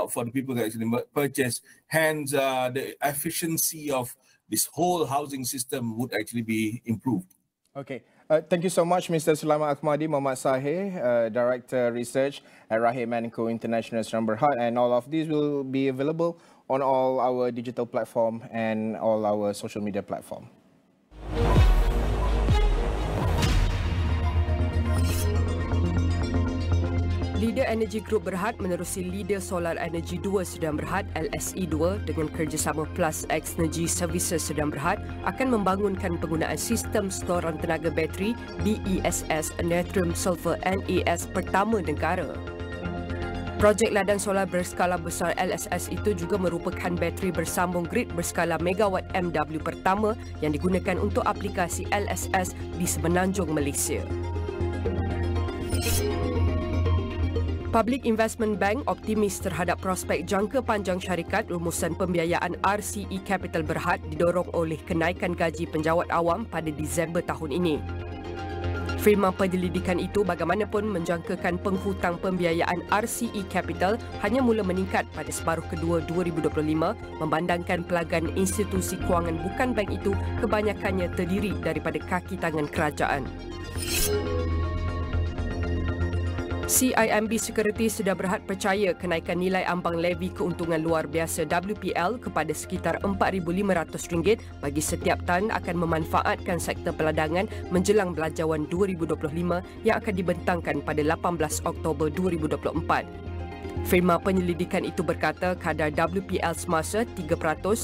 Speaker 11: for the people that actually purchase. Hence, the efficiency of this whole housing system would actually be improved.
Speaker 2: Okay. Thank you so much, Mr. Sulaiman Ahmadi, Muhammad Sahih, Director Research at Rahim & Co International Sdn Bhd, and all of these will be available on all our digital platform and all our social media platform.
Speaker 1: Leader Energy Group Berhad menerusi Leader Solar Energy 2 Sdn Bhd LSE 2 dengan kerjasama Plus X Energy Services Sdn Bhd akan membangunkan penggunaan sistem storan tenaga bateri BESS Natrium Sulfur NAS pertama negara. Projek ladang solar berskala besar LSS itu juga merupakan bateri bersambung grid berskala megawatt MW pertama yang digunakan untuk aplikasi LSS di semenanjung Malaysia. Public Investment Bank optimis terhadap prospek jangka panjang syarikat rumusan pembiayaan RCE Capital Berhad didorong oleh kenaikan gaji penjawat awam pada Disember tahun ini. Firma penyelidikan itu bagaimanapun menjangkakan penghutang pembiayaan RCE Capital hanya mula meningkat pada separuh kedua 2025 memandangkan pelanggan institusi kewangan bukan bank itu kebanyakannya terdiri daripada kaki tangan kerajaan. CIMB Securities Sdn Bhd percaya kenaikan nilai ambang levi keuntungan luar biasa WPL kepada sekitar RM4,500 bagi setiap tan akan memanfaatkan sektor peladangan menjelang belanjawan 2025 yang akan dibentangkan pada 18 Oktober 2024. Firma penyelidikan itu berkata kadar WPL semasa 3%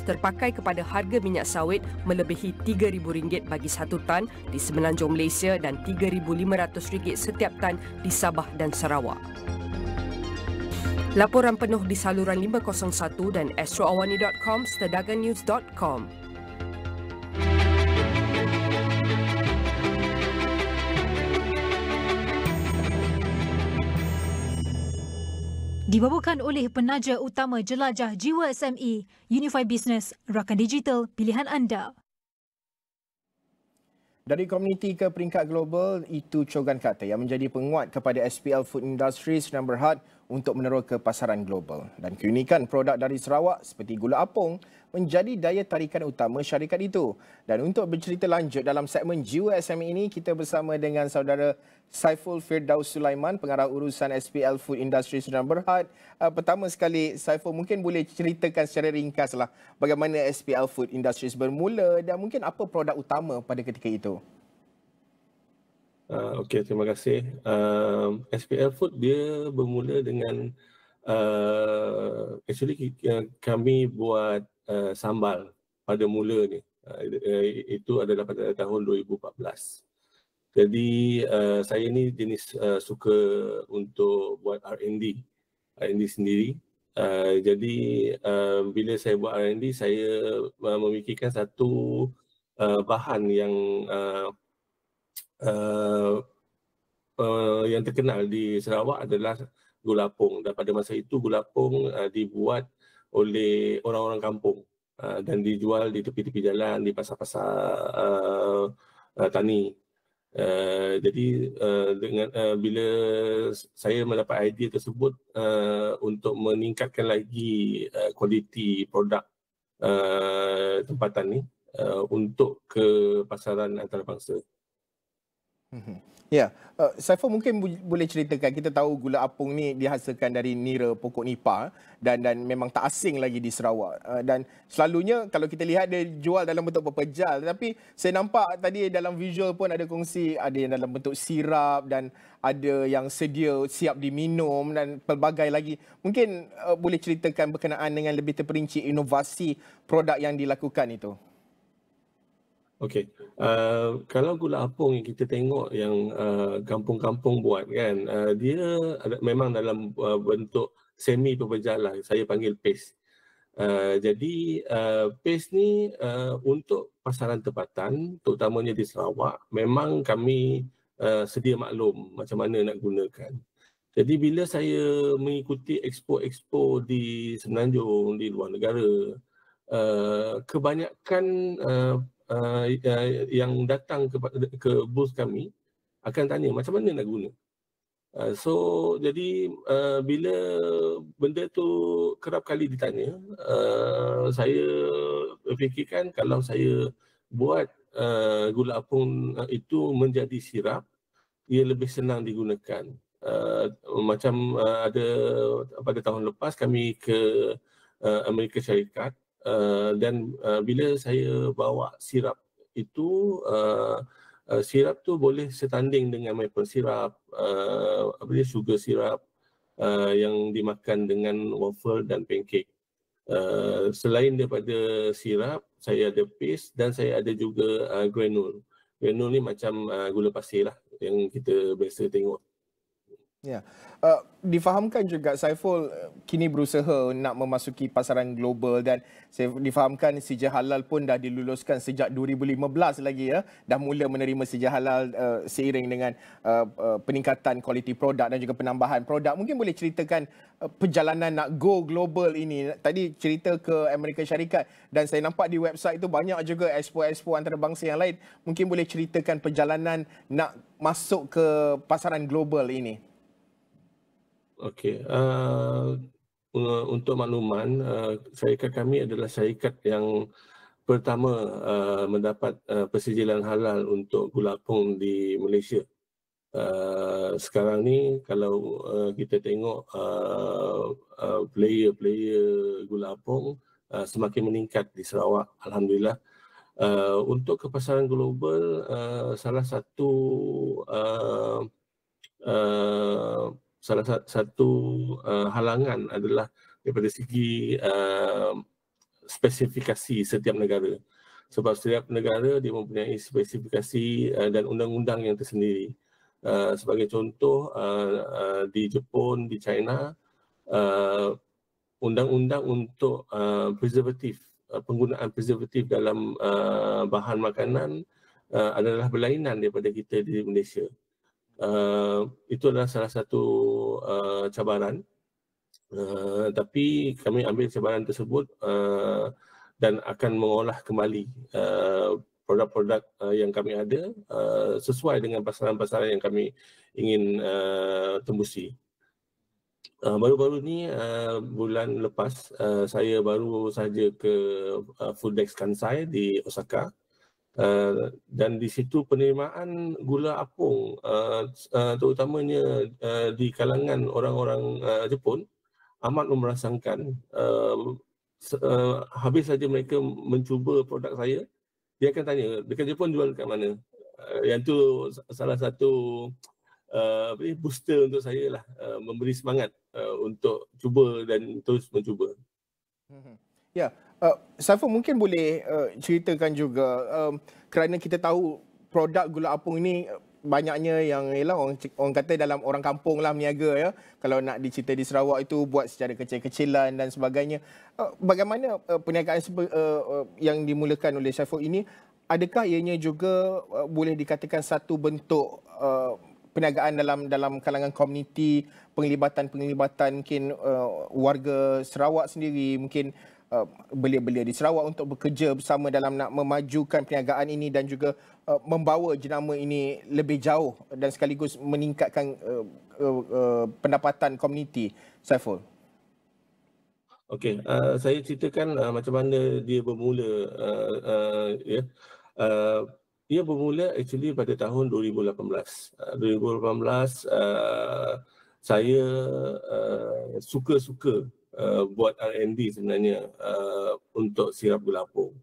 Speaker 1: terpakai kepada harga minyak sawit melebihi RM3,000 bagi satu tan di semenanjung Malaysia dan RM3,500 setiap tan di Sabah dan Sarawak. Laporan penuh di saluran 501 dan astroawani.com, cadangannews.com.
Speaker 4: Dibawakan oleh penaja utama jelajah jiwa SME, Unify Business, rakan digital pilihan anda.
Speaker 2: Dari komuniti ke peringkat global, itu cogan kata yang menjadi penguat kepada SPL Food Industry Sdn Bhd untuk menerus ke pasaran global. Dan keunikan produk dari Sarawak seperti gula apung menjadi daya tarikan utama syarikat itu. Dan untuk bercerita lanjut dalam segmen Jiwa SME ini, kita bersama dengan saudara Saiful Firdaus Sulaiman, pengarah urusan SPL Food Industry Sdn Bhd. Pertama sekali, Saiful, mungkin boleh ceritakan secara ringkaslah bagaimana SPL Food Industries bermula dan mungkin apa produk utama pada ketika itu.
Speaker 12: Okey, terima kasih. SPL Food dia bermula dengan actually kami buat sambal pada mula ni. Itu adalah pada tahun 2014. Jadi saya ni jenis suka untuk buat R&D sendiri. Jadi bila saya buat R&D, saya memikirkan satu bahan yang terkenal di Sarawak adalah gula apung. Dan pada masa itu gula apung dibuat oleh orang-orang kampung dan dijual di tepi-tepi jalan, di pasar-pasar tani. Jadi bila saya mendapat idea tersebut untuk meningkatkan lagi kualiti produk tempatan ni untuk ke pasaran antarabangsa.
Speaker 2: Ya, Saiful mungkin boleh ceritakan, kita tahu gula apung ni dihasilkan dari nira pokok nipah dan memang tak asing lagi di Sarawak. Dan selalunya kalau kita lihat dia jual dalam bentuk pepejal, tapi saya nampak tadi dalam visual pun ada kongsi, ada yang dalam bentuk sirap dan ada yang sedia siap diminum dan pelbagai lagi. Mungkin boleh ceritakan berkenaan dengan lebih terperinci inovasi produk yang dilakukan itu.
Speaker 12: Okey, kalau gula apung yang kita tengok yang kampung-kampung buat kan, dia memang dalam bentuk semi pepejal lah, saya panggil paste. Jadi paste ni untuk pasaran tempatan, terutamanya di Sarawak, memang kami sedia maklum macam mana nak gunakan. Jadi bila saya mengikuti expo-expo di Semenanjung, di luar negara, kebanyakan yang datang ke booth kami akan tanya macam mana nak guna. Jadi bila benda tu kerap kali ditanya, saya fikirkan kalau saya buat gula apung itu menjadi sirap, ia lebih senang digunakan. Macam ada pada tahun lepas kami ke Amerika Syarikat, dan bila saya bawa sirap itu, sirap tu boleh setanding dengan maple sirap, sugar sirap yang dimakan dengan waffle dan pancake. Selain daripada sirap, saya ada paste dan saya ada juga granule. Granule ni macam gula pasir lah yang kita biasa tengok.
Speaker 2: Ya, difahamkan juga Saiful kini berusaha nak memasuki pasaran global dan saya difahamkan sijil halal pun dah diluluskan sejak 2015 lagi ya. Dah mula menerima sijil halal seiring dengan peningkatan kualiti produk dan juga penambahan produk. Mungkin boleh ceritakan perjalanan nak go global ini. Tadi cerita ke Amerika Syarikat dan saya nampak di website itu banyak juga expo-expo antarabangsa yang lain. Mungkin boleh ceritakan perjalanan nak masuk ke pasaran global ini.
Speaker 12: Okey, untuk makluman, syarikat kami adalah syarikat yang pertama mendapat persijilan halal untuk gula apung di Malaysia. Sekarang ni kalau kita tengok player-player gula apung semakin meningkat di Sarawak, alhamdulillah. Untuk ke pasaran global, salah satu halangan adalah daripada segi spesifikasi setiap negara. Sebab setiap negara dia mempunyai spesifikasi dan undang-undang yang tersendiri. Sebagai contoh, di Jepun, di China, undang-undang untuk preservatif, penggunaan preservatif dalam bahan makanan adalah berlainan daripada kita di Malaysia. Itu adalah salah satu cabaran, tapi kami ambil cabaran tersebut dan akan mengolah kembali produk-produk yang kami ada sesuai dengan pasaran-pasaran yang kami ingin tembusi. Baru-baru ni bulan lepas saya baru saja ke Fooddex Kansai di Osaka. Dan di situ penerimaan gula apung terutamanya di kalangan orang-orang Jepun amat memerasakan. Habis saja mereka mencuba produk saya, dia akan tanya, dekat Jepun jual kat mana? Yang tu salah satu booster untuk saya lah, memberi semangat untuk cuba dan terus mencuba.
Speaker 2: Ya, Saiful mungkin boleh ceritakan juga kerana kita tahu produk gula apung ini banyaknya yang orang kata dalam orang kampung lah meniaga ya. Kalau nak dicerita di Sarawak itu buat secara kecil-kecilan dan sebagainya. Bagaimana perniagaan yang dimulakan oleh Saiful ini, adakah ianya juga boleh dikatakan satu bentuk perniagaan dalam kalangan komuniti, penglibatan mungkin warga Sarawak sendiri, mungkin belia-belia di Sarawak untuk bekerja bersama dalam nak memajukan perniagaan ini dan juga membawa jenama ini lebih jauh dan sekaligus meningkatkan pendapatan komuniti. Saiful.
Speaker 12: Okey, saya ceritakan macam mana dia bermula. Dia bermula actually pada tahun 2018. 2018 saya suka-suka buat R&D sebenarnya untuk sirap gula apung.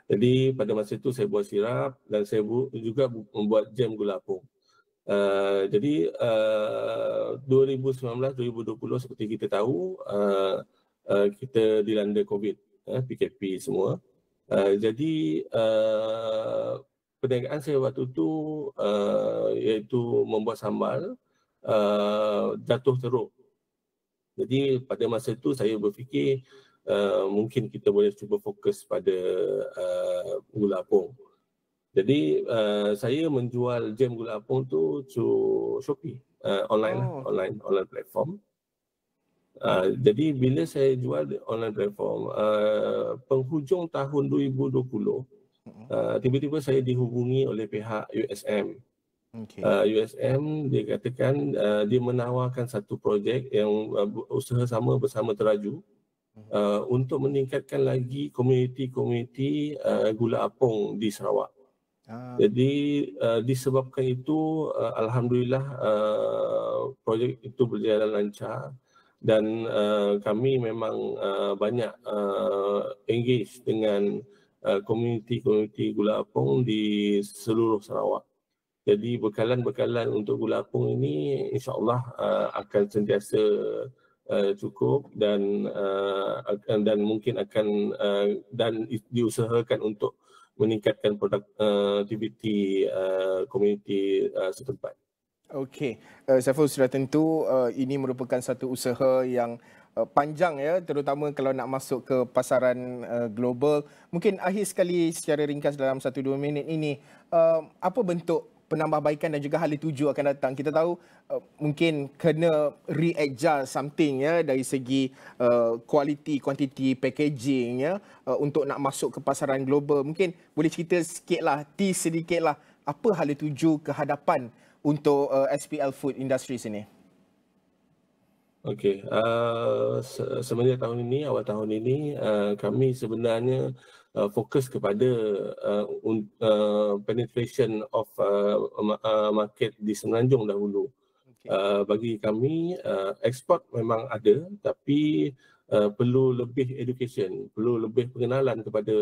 Speaker 12: Jadi pada masa itu saya buat sirap dan saya juga membuat jam gula apung. Jadi 2019-2020 seperti kita tahu, kita dilanda COVID, PKP semua. Jadi perniagaan saya waktu itu iaitu membuat sambal jatuh teruk. Jadi pada masa itu saya berfikir mungkin kita boleh cuba fokus pada gula apung. Jadi saya menjual jam gula apung tu through Shopee, online platform. Jadi bila saya jual di online platform, penghujung tahun 2020, tiba-tiba saya dihubungi oleh pihak USM
Speaker 2: Okay.
Speaker 12: USM dia katakan dia menawarkan satu projek yang usaha sama bersama teraju untuk meningkatkan lagi komuniti-komuniti gula apung di Sarawak. Jadi disebabkan itu alhamdulillah projek itu berjalan lancar dan kami memang banyak engage dengan komuniti-komuniti gula apung di seluruh Sarawak. Jadi bekalan-bekalan untuk gula apung ini insya-Allah akan sentiasa cukup dan mungkin akan dan diusahakan untuk meningkatkan produktiviti komuniti setempat.
Speaker 2: Okey, Saiful, sudah tentu ini merupakan satu usaha yang panjang ya, terutama kalau nak masuk ke pasaran global. Mungkin akhir sekali secara ringkas dalam 1-2 minit ini, apa bentuk penambahbaikan dan juga hala tuju akan datang? Kita tahu mungkin kena readjust something ya dari segi quality, quantity, packaging ya untuk nak masuk ke pasaran global. Mungkin boleh cerita sikitlah, tease sedikitlah apa hala tuju ke hadapan untuk SPL Food Industries ini.
Speaker 12: Okey, semenjak awal tahun ini kami sebenarnya fokus kepada penetration of market di Semenanjung dahulu. Bagi kami ekspor memang ada, tapi perlu lebih education, perlu lebih pengenalan kepada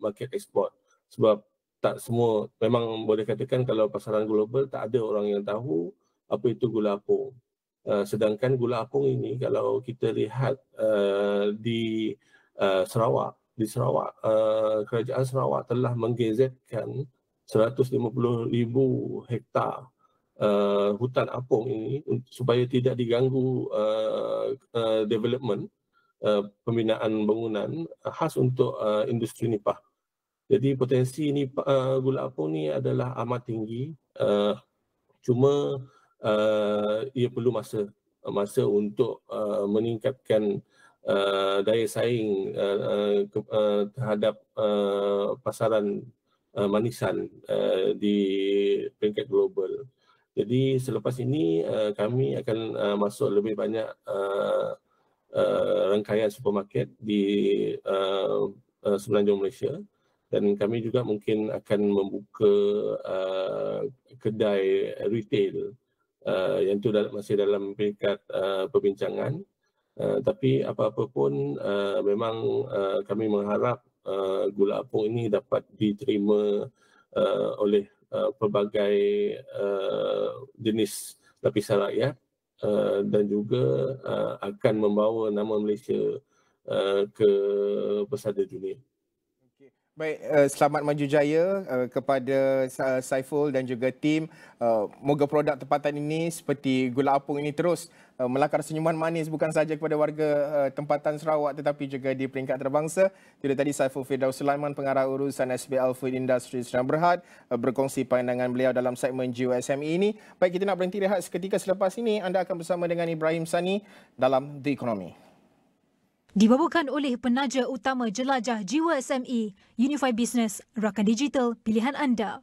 Speaker 12: market ekspor. Sebab tak semua, memang boleh katakan kalau pasaran global tak ada orang yang tahu apa itu gula apung. Sedangkan gula apung ini kalau kita lihat di Sarawak, kerajaan Sarawak telah menggazetkan 150,000 hektar hutan apung ini supaya tidak diganggu development, pembinaan bangunan khas untuk industri nipah. Jadi potensi ni gula apung ni adalah amat tinggi, cuma ia perlu masa untuk meningkatkan daya saing terhadap pasaran manisan di peringkat global. Jadi selepas ini kami akan masuk lebih banyak rangkaian supermarket di Semenanjung Malaysia. Dan kami juga mungkin akan membuka kedai retail yang itu masih dalam peringkat perbincangan. Tapi apa-apa pun memang kami mengharap gula apung ini dapat diterima oleh pelbagai jenis lapisan rakyat dan juga akan membawa nama Malaysia ke pesada dunia.
Speaker 2: Baik, selamat maju jaya kepada Saiful dan juga tim. Moga produk tempatan ini seperti gula apung ini terus melakar senyuman manis bukan sahaja kepada warga tempatan Sarawak tetapi juga di peringkat antarabangsa. Itu tadi Saiful Firdaus Sulaiman, pengarah urusan SPL Food Industries Sdn Bhd, berkongsi pandangan beliau dalam segmen GUSME ini. Baik, kita nak berhenti rehat seketika. Selepas ini anda akan bersama dengan Ibrahim Sani dalam The Economy.
Speaker 4: Dibawakan oleh penaja utama jelajah Jiwa SME, Unify Business, rakan digital pilihan anda.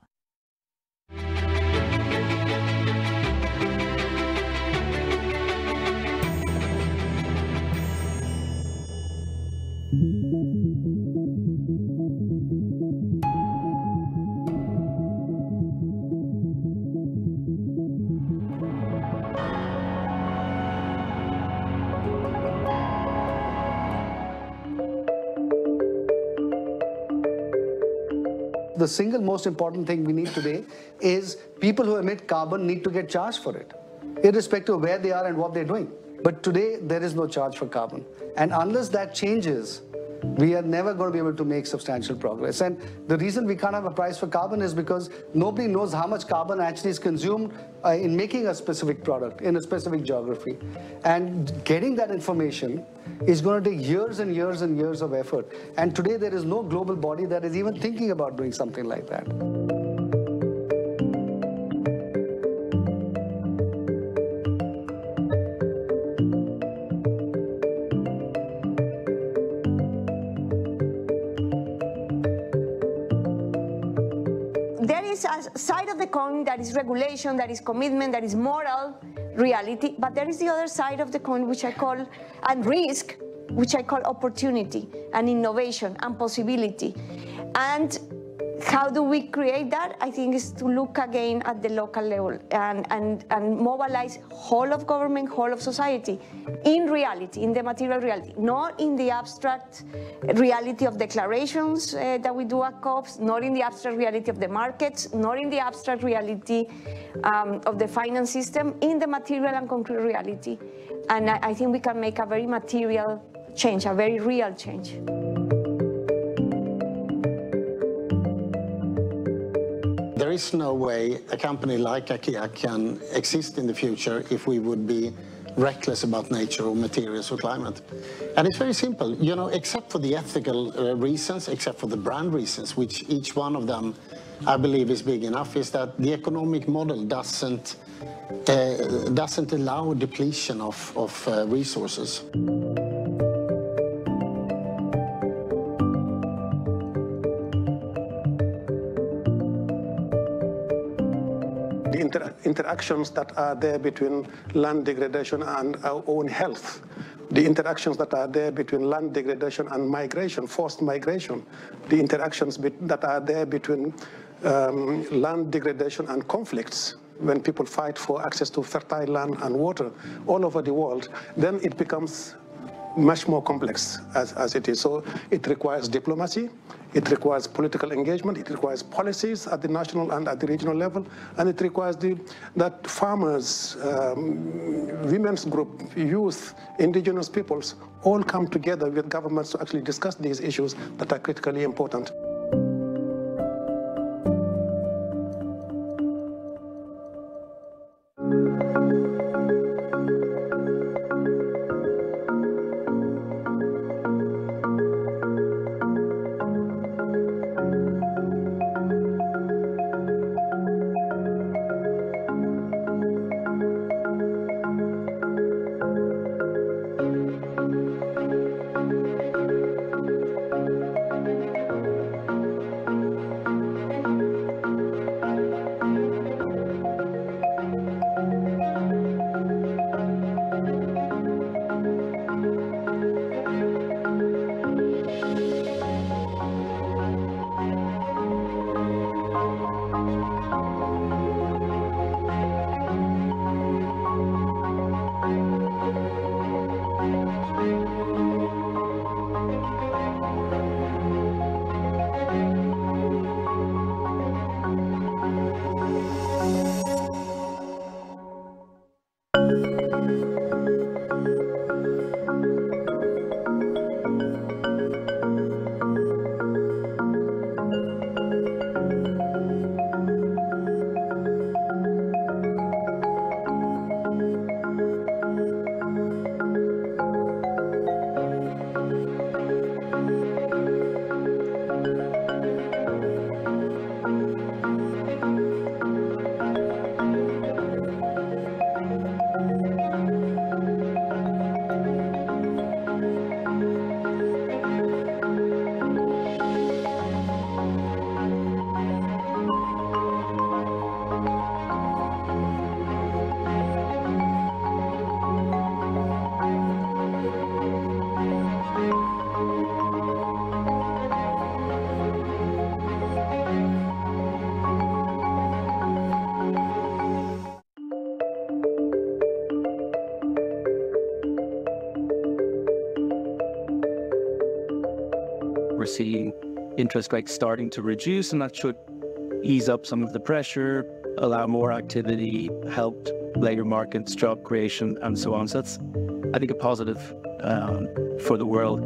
Speaker 13: The single most important thing we need today is people who emit carbon need to get charged for it, irrespective of where they are and what they're doing. But today, there is no charge for carbon. And unless that changes, we are never going to be able to make substantial progress. And the reason we can't have a price for carbon is because nobody knows how much carbon actually is consumed in making a specific product in a specific geography. And getting that information is going to take years and years and years of effort. And today there is no global body that is even thinking about doing something like that.
Speaker 14: There is a side of the coin that is regulation, that is commitment, that is moral reality, but there is the other side of the coin, which I call, and risk, which I call opportunity and innovation and possibility. And how do we create that? I think is to look again at the local level and mobilize whole of government, whole of society in reality, in the material reality, not in the abstract reality of declarations that we do at COPs, not in the abstract reality of the markets, not in the abstract reality of the finance system, in the material and concrete reality. And I think we can make a very material change, a very real change.
Speaker 15: There is no way a company like IKEA can exist in the future if we would be reckless about nature or materials or climate. And it's very simple, you know, except for the ethical reasons, except for the brand reasons, which each one of them I believe is big enough, is that the economic model doesn't allow depletion of resources.
Speaker 16: Interactions that are there between land degradation and our own health, the interactions that are there between land degradation and migration, forced migration, the interactions that are there between land degradation and conflicts, when people fight for access to fertile land and water all over the world, then it becomes much more complex as it is. So it requires diplomacy, it requires political engagement, it requires policies at the national and at the regional level, and it requires that farmers, women's group, youth, indigenous peoples all come together with governments to actually discuss these issues that are critically important.
Speaker 17: We're seeing interest rates starting to reduce, and that should ease up some of the pressure, allow more activity, help labour markets, job creation, and so on. So that's, I think, a positive for the world.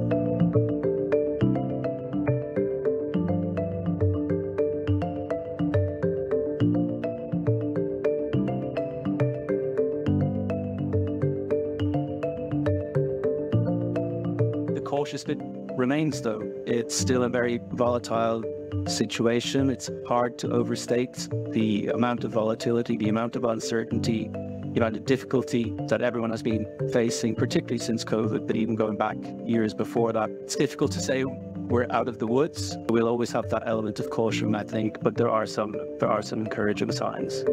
Speaker 17: The cautious bit remains, though. It's still a very volatile situation. It's hard to overstate the amount of volatility, the amount of uncertainty, the amount of difficulty that everyone has been facing, particularly since COVID, but even going back years before that. It's difficult to say we're out of the woods. We'll always have that element of caution, I think, but there are some encouraging signs.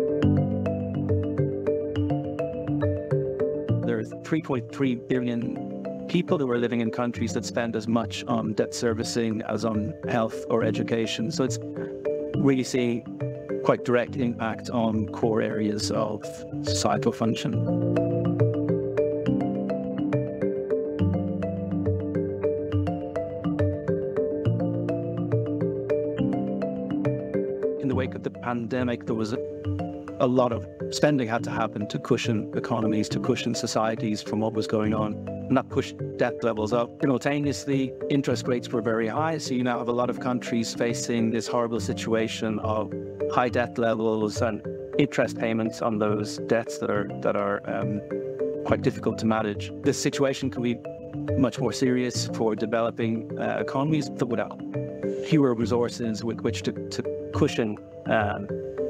Speaker 17: There are 3.3 billion people who are living in countries that spend as much on debt servicing as on health or education. So it's really seeing quite direct impact on core areas of societal function. In the wake of the pandemic, there was a lot of spending had to happen to cushion economies, to cushion societies from what was going on, and that pushed debt levels up. Simultaneously, interest rates were very high, so you now have a lot of countries facing this horrible situation of high debt levels and interest payments on those debts that are quite difficult to manage. This situation can be much more serious for developing economies that would have fewer resources with which to cushion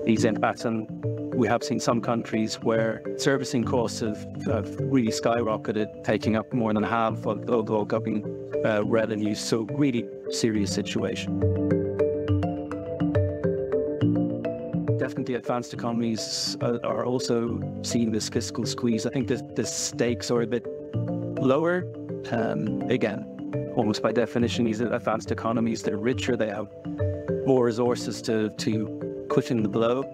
Speaker 17: these impacts. And we have seen some countries where servicing costs have really skyrocketed, taking up more than half of overall government revenues. So really serious situation. Definitely advanced economies are also seeing this fiscal squeeze. I think the stakes are a bit lower. Again, almost by definition, these advanced economies, they're richer, they have more resources to cushion the blow.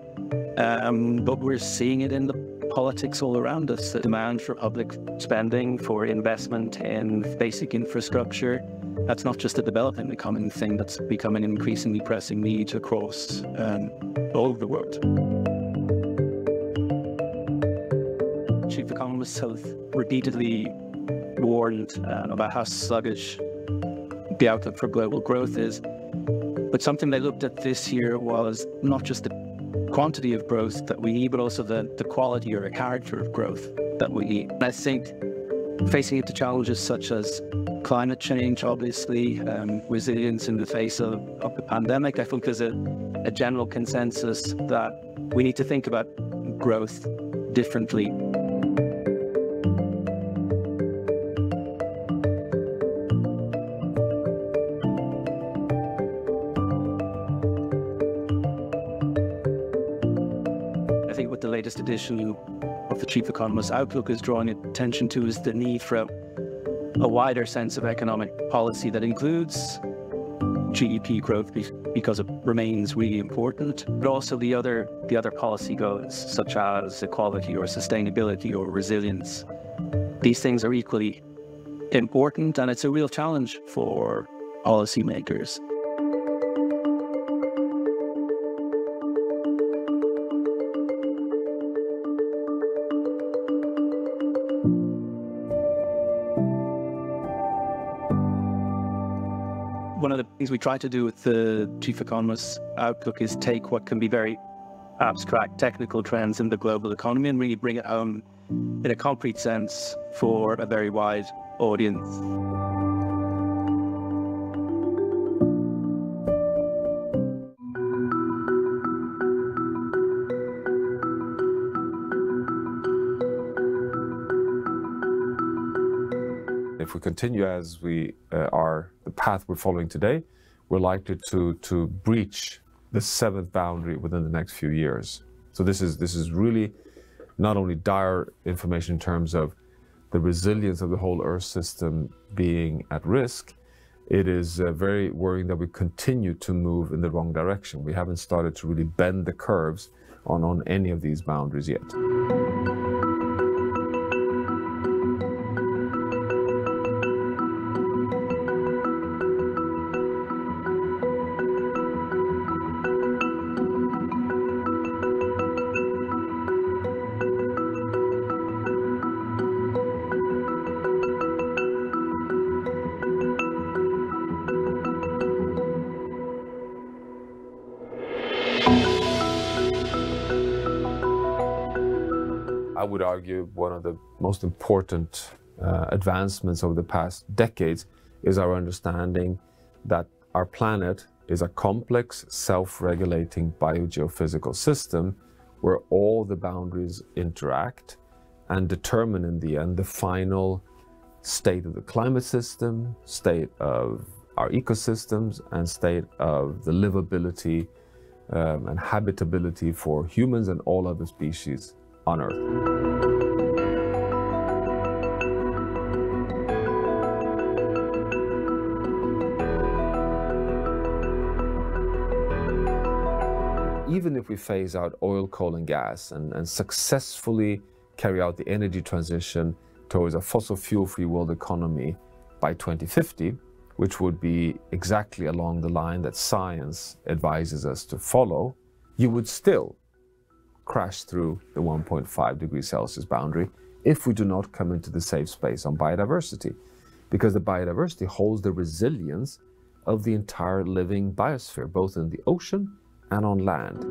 Speaker 17: But we're seeing it in the politics all around us. The demand for public spending, for investment in basic infrastructure. That's not just a developing economy thing, that's becoming an increasingly pressing need across all over the world. Chief economists have repeatedly warned about how sluggish the outlook for global growth is. But something they looked at this year was not just the quantity of growth that we need, but also the quality or the character of growth that we need. And I think facing into challenges such as climate change, obviously, resilience in the face of the pandemic, I think there's a general consensus that we need to think about growth differently. The latest edition of the Chief Economist's Outlook is drawing attention to is the need for a wider sense of economic policy that includes GDP growth because it remains really important, but also the other policy goals such as equality or sustainability or resilience. These things are equally important, and it's a real challenge for policymakers. One of the things we try to do with the Chief Economist's Outlook is take what can be very abstract technical trends in the global economy and really bring it home in a concrete sense for a very wide audience.
Speaker 18: If we continue as we are, the path we're following today, we're likely to breach the 7th boundary within the next few years. So this is really not only dire information in terms of the resilience of the whole Earth system being at risk, it is very worrying that we continue to move in the wrong direction. We haven't started to really bend the curves on any of these boundaries yet. I would argue one of the most important advancements over the past decades is our understanding that our planet is a complex, self-regulating biogeophysical system where all the boundaries interact and determine in the end the final state of the climate system, state of our ecosystems and state of the livability and habitability for humans and all other species on Earth. Even if we phase out oil, coal and gas and successfully carry out the energy transition towards a fossil fuel-free world economy by 2050, which would be exactly along the line that science advises us to follow, you would still crash through the 1.5 degrees Celsius boundary if we do not come into the safe space on biodiversity, because the biodiversity holds the resilience of the entire living biosphere, both in the ocean and on land.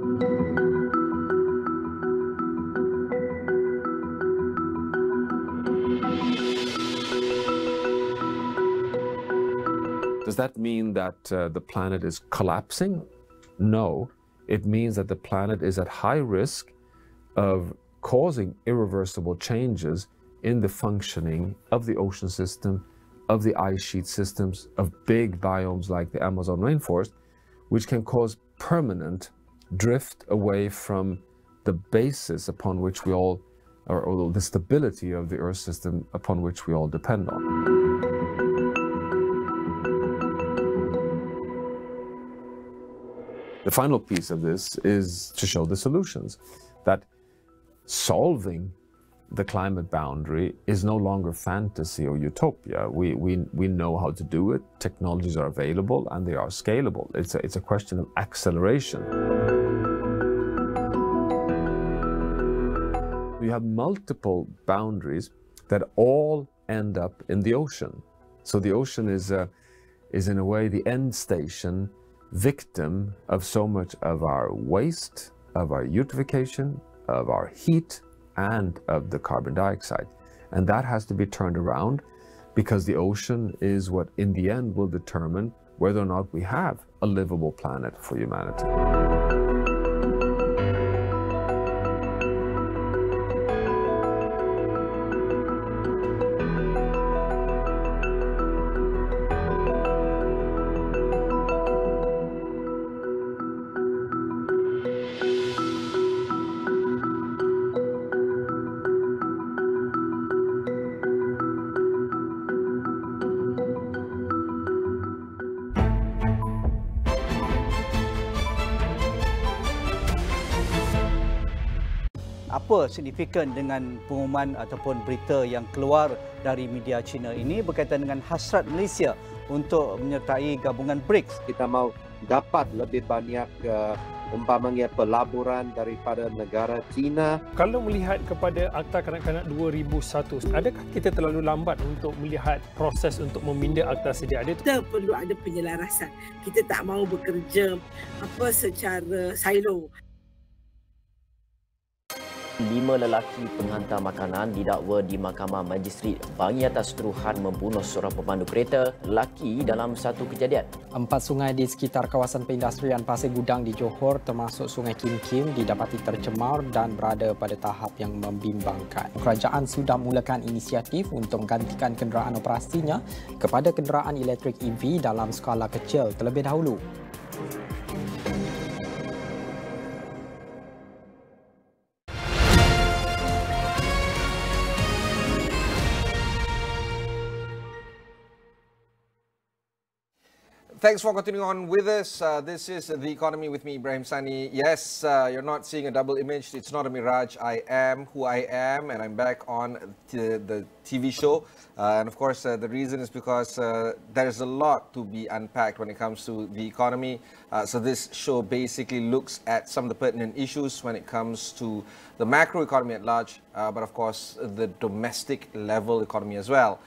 Speaker 18: Does that mean that the planet is collapsing? No, it means that the planet is at high risk of causing irreversible changes in the functioning of the ocean system, of the ice sheet systems, of big biomes like the Amazon rainforest, which can cause permanent drift away from the basis upon which we all, or the stability of the Earth system upon which we all depend on. The final piece of this is to show the solutions, that solving the climate boundary is no longer fantasy or utopia. We know how to do it, technologies are available and they are scalable. It's a question of acceleration. We have multiple boundaries that all end up in the ocean. So the ocean is in a way the end station, victim of so much of our waste, of our eutrophication, of our heat, and of the carbon dioxide. And that has to be turned around, because the ocean is what in the end will determine whether or not we have a livable planet for humanity.
Speaker 19: Apa signifikan dengan pengumuman ataupun berita yang keluar dari media China ini berkaitan dengan hasrat Malaysia untuk menyertai gabungan BRICS?
Speaker 20: Kita mau dapat lebih banyak umpamanya pelaburan daripada negara China.
Speaker 21: Kalau melihat kepada Akta Kanak-Kanak 2001, adakah kita terlalu lambat untuk melihat proses untuk meminda akta sedia ada?
Speaker 22: Kita perlu ada penyelarasan. Kita tak mahu bekerja secara silo.
Speaker 23: 5 lelaki penghantar makanan didakwa di Mahkamah Magistrate Bangi atas tuduhan membunuh seorang pemandu kereta lelaki dalam satu kejadian.
Speaker 24: 4 sungai di sekitar kawasan perindustrian Pasir Gudang di Johor termasuk Sungai Kim Kim didapati tercemar dan berada pada tahap yang membimbangkan. Kerajaan sudah mulakan inisiatif untuk menggantikan kenderaan operasinya kepada kenderaan elektrik EV dalam skala kecil terlebih dahulu.
Speaker 2: Thanks for continuing on with us. This is The Economy with me, Ibrahim Sani. Yes, you're not seeing a double image. It's not a mirage. I am who I am, and I'm back on the TV show. And of course, the reason is because there's a lot to be unpacked when it comes to the economy. So this show basically looks at some of the pertinent issues when it comes to the macro economy at large, but of course, the domestic level economy as well.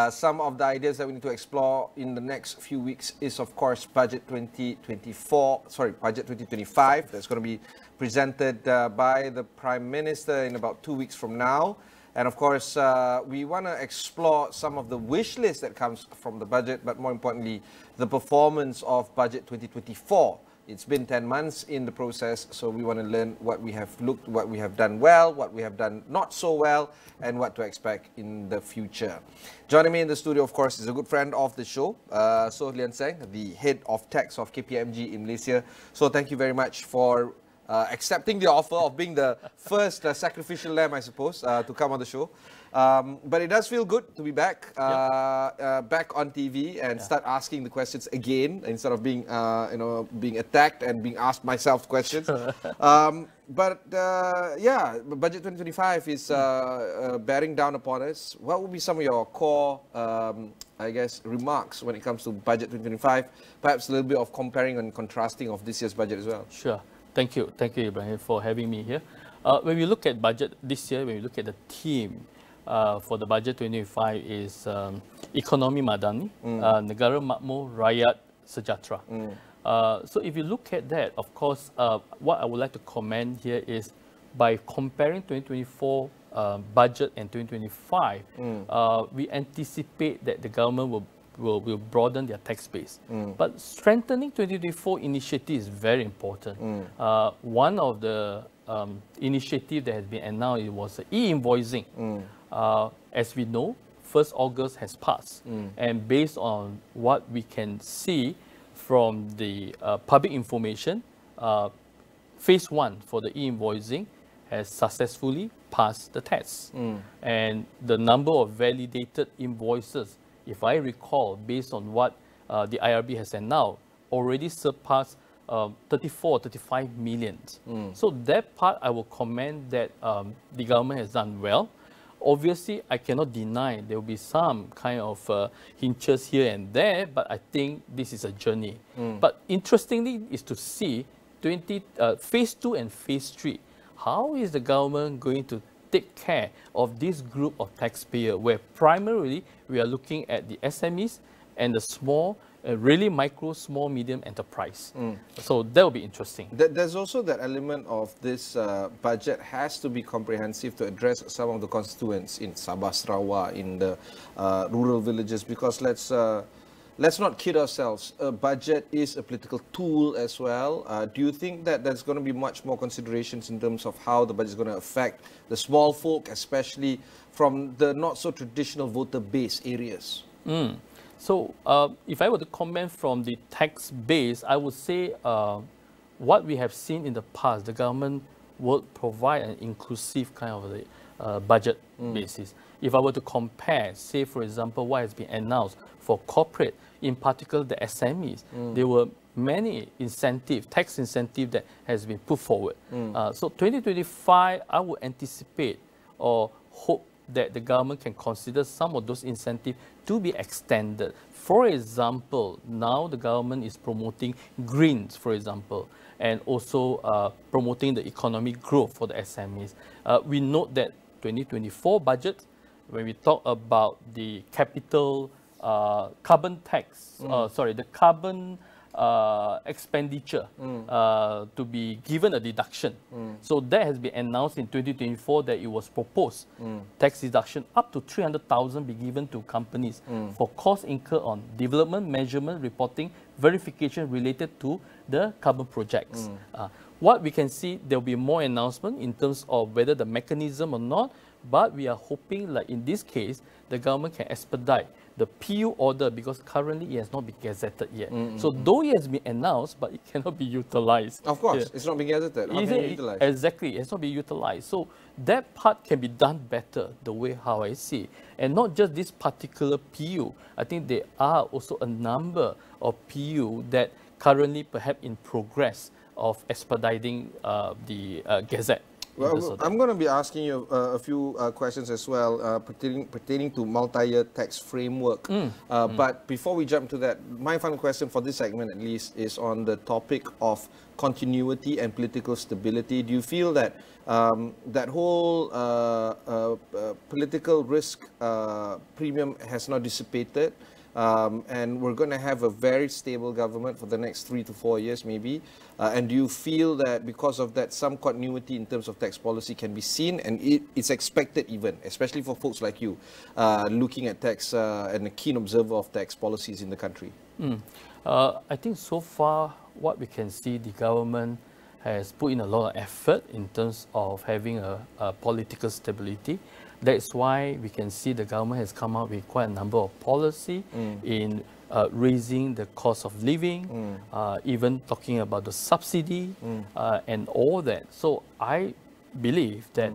Speaker 2: Some of the ideas that we need to explore in the next few weeks is, of course, Budget 2025. That's going to be presented by the Prime Minister in about 2 weeks from now. And of course, we want to explore some of the wish list that comes from the budget, but more importantly, the performance of Budget 2024
Speaker 3: It's been 10 months in the process, so we want to learn what we have what we have done well, what we have done not so well, and what to expect in the future. Joining me in the studio, of course, is a good friend of the show, So LANGSUNG, the head of tax of KPMG in Malaysia. So thank you very much for accepting the offer of being the first sacrificial lamb, I suppose, to come on the show. But it does feel good to be back, back on TV and start asking the questions again instead of being, being attacked and being asked myself questions. But Budget 2025 is bearing down upon us. What would be some of your core, I guess, remarks when it comes to Budget 2025? Perhaps a little bit of comparing and contrasting of this year's budget as well.
Speaker 5: Sure. Thank you, Ibrahim, for having me here. When we look at budget this year, when we look at the theme for the budget 2025 is Ekonomi Madani, Negara Makmur, Rakyat Sejahtera. So if you look at that, of course, what I would like to comment here is by comparing 2024 budget and 2025, we anticipate that the government will broaden their tax base. But strengthening 2024 initiative is very important. One of the initiatives that has been announced was e-invoicing. As we know, 1st August has passed. And based on what we can see from the public information, phase 1 for the e-invoicing has successfully passed the test. And the number of validated invoices, if I recall, based on what the IRB has announced, already surpassed 35 million. So that part, I will comment that the government has done well. Obviously, I cannot deny there will be some kind of hinges here and there, but I think this is a journey. But interestingly is to see phase 2 and phase 3. How is the government going to take care of this group of taxpayers, where primarily we are looking at the SMEs and the small, really micro, small, medium enterprise. So that will be interesting.
Speaker 3: There's also that element of this budget has to be comprehensive to address some of the constituents in Sabah, Sarawak, in the rural villages, because let's not kid ourselves. A budget is a political tool as well. Do you think that there's going to be much more considerations in terms of how the budget is going to affect the small folk, especially from the not so traditional voter base areas?
Speaker 5: So if I were to comment from the tax base, I would say what we have seen in the past, the government will provide an inclusive kind of budget basis. If I were to compare, say for example, what has been announced for corporate, in particular the SMEs, there were many tax incentive that has been put forward. So 2025, I would anticipate or hope that the government can consider some of those incentives to be extended. For example, now the government is promoting greens, for example, and also promoting the economic growth for the SMEs. We note that 2024 budget, when we talk about the capital carbon tax, the carbon expenditure to be given a deduction. So that has been announced in 2024 that it was proposed. Tax deduction up to 300,000 be given to companies for costs incurred on development, measurement, reporting, verification related to the carbon projects. What we can see, there will be more announcement in terms of whether the mechanism or not, but we are hoping, like in this case, the government can expedite the PU order, because currently it has not been gazetted yet. So though it has been announced, but it cannot be utilized.
Speaker 3: Of course, it's not being gazetted. How can it be utilized?
Speaker 5: Exactly, it's not being utilized. So that part can be done better, the way how I see. And not just this particular PU. I think there are also a number of PU that currently perhaps in progress of expediting the Gazette.
Speaker 3: Well, I'm going to be asking you a few questions as well pertaining to multi-year tax framework. But before we jump to that, my final question for this segment at least is on the topic of continuity and political stability. Do you feel that that whole political risk premium has not dissipated? And we're going to have a very stable government for the next 3 to 4 years maybe. And do you feel that because of that some continuity in terms of tax policy can be seen, and it's expected even, especially for folks like you, looking at tax and a keen observer of tax policies in the country?
Speaker 5: I think so far what we can see, the government has put in a lot of effort in terms of having a political stability. That's why we can see the government has come up with quite a number of policy in raising the cost of living, even talking about the subsidy and all that. So I believe that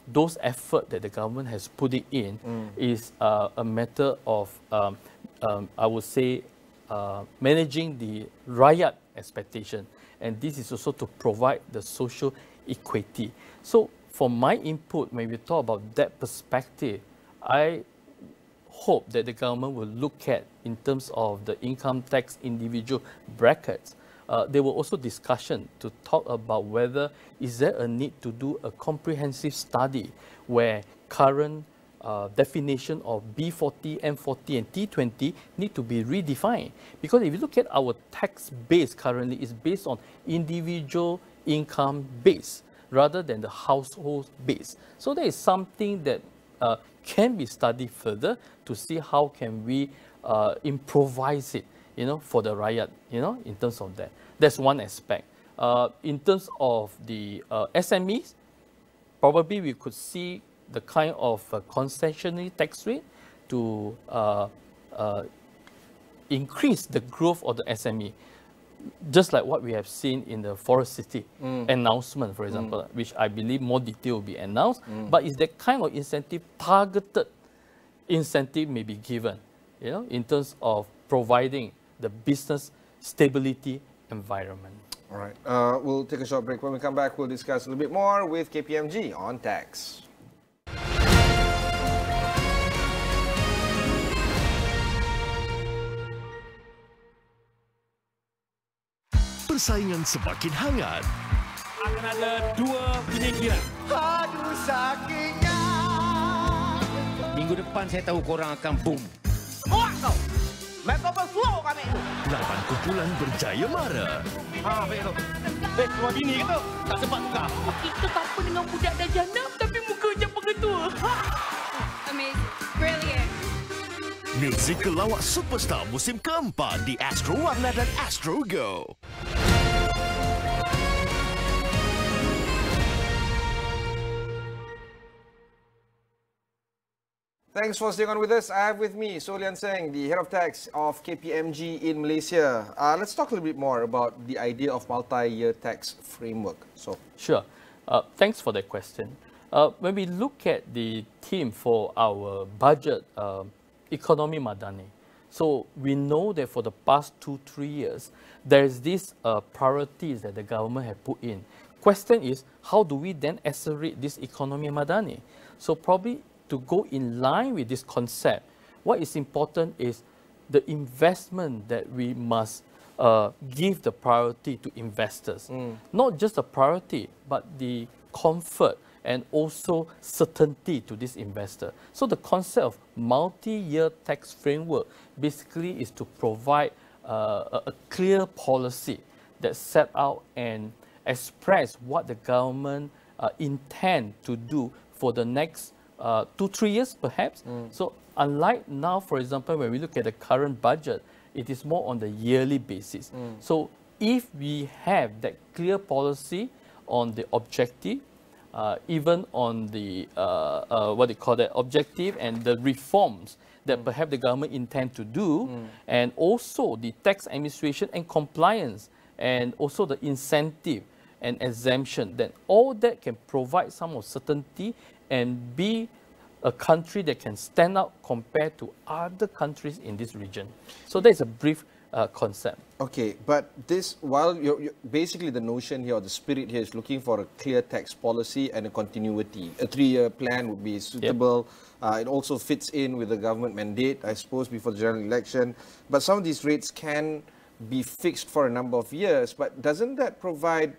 Speaker 5: those efforts that the government has put it in is a matter of, I would say, managing the rakyat expectation. And this is also to provide the social equity. So for my input, when we talk about that perspective, I hope that the government will look at, in terms of the income tax individual brackets, there were also discussion to talk about whether is there a need to do a comprehensive study where current definition of B40, M40 and T20 need to be redefined. Because if you look at our tax base currently, it's based on individual income base rather than the household base. So there is something that can be studied further to see how can we improvise it, for the rakyat, in terms of that. That's one aspect. In terms of the SMEs, probably we could see the kind of concessionary tax rate to increase the growth of the SME. Just like what we have seen in the Forest City announcement, for example, which I believe more detail will be announced. But is that kind of incentive, targeted incentive may be given, in terms of providing the business stability environment.
Speaker 3: All right. We'll take a short break. When we come back, we'll discuss a little bit more with KPMG on tax.
Speaker 9: Persaingan semakin hangat.
Speaker 6: Akan ada 2 penyingkiran.
Speaker 7: Aduh sakitnya.
Speaker 6: Minggu depan saya tahu korang akan boom.
Speaker 7: Muak kau. Mikrofon slow kami.
Speaker 9: 8 kumpulan berjaya mara.
Speaker 6: Baik tu. Keluar bini ke tu? Tak sempat buka.
Speaker 8: Kita tak apa dengan budak dan janda, tapi muka macam pengetua. Amazing. Brilliant.
Speaker 9: Muzik kelawak superstar musim keempat di Astro Warna dan Astro Go.
Speaker 3: Thanks for staying on with us. I have with me Solian Seng, the head of tax of KPMG in Malaysia. Let's talk a little bit more about the idea of multi-year tax framework. So,
Speaker 5: sure. Thanks for that question. When we look at the theme for our budget, economy madani, so we know that for the past 2-3 years, there is this priorities that the government have put in. Question is, how do we then accelerate this economy madani? So probably to go in line with this concept, what is important is the investment that we must give the priority to investors. Not just a priority, but the comfort and also certainty to this investor. So the concept of multi-year tax framework basically is to provide a clear policy that set out and express what the government intend to do for the next 2-3 years perhaps. So unlike now, for example, when we look at the current budget, it is more on the yearly basis. So if we have that clear policy on the objective, even on the objective and the reforms that perhaps the government intend to do, and also the tax administration and compliance, and also the incentive and exemption, then all that can provide some of certainty and be a country that can stand out compared to other countries in this region. So that's a brief concept.
Speaker 3: Okay, but this, while you're basically the notion here, or the spirit here, is looking for a clear tax policy and a continuity. A 3-year plan would be suitable. It also fits in with the government mandate, I suppose, before the general election. But some of these rates can be fixed for a number of years. But doesn't that provide,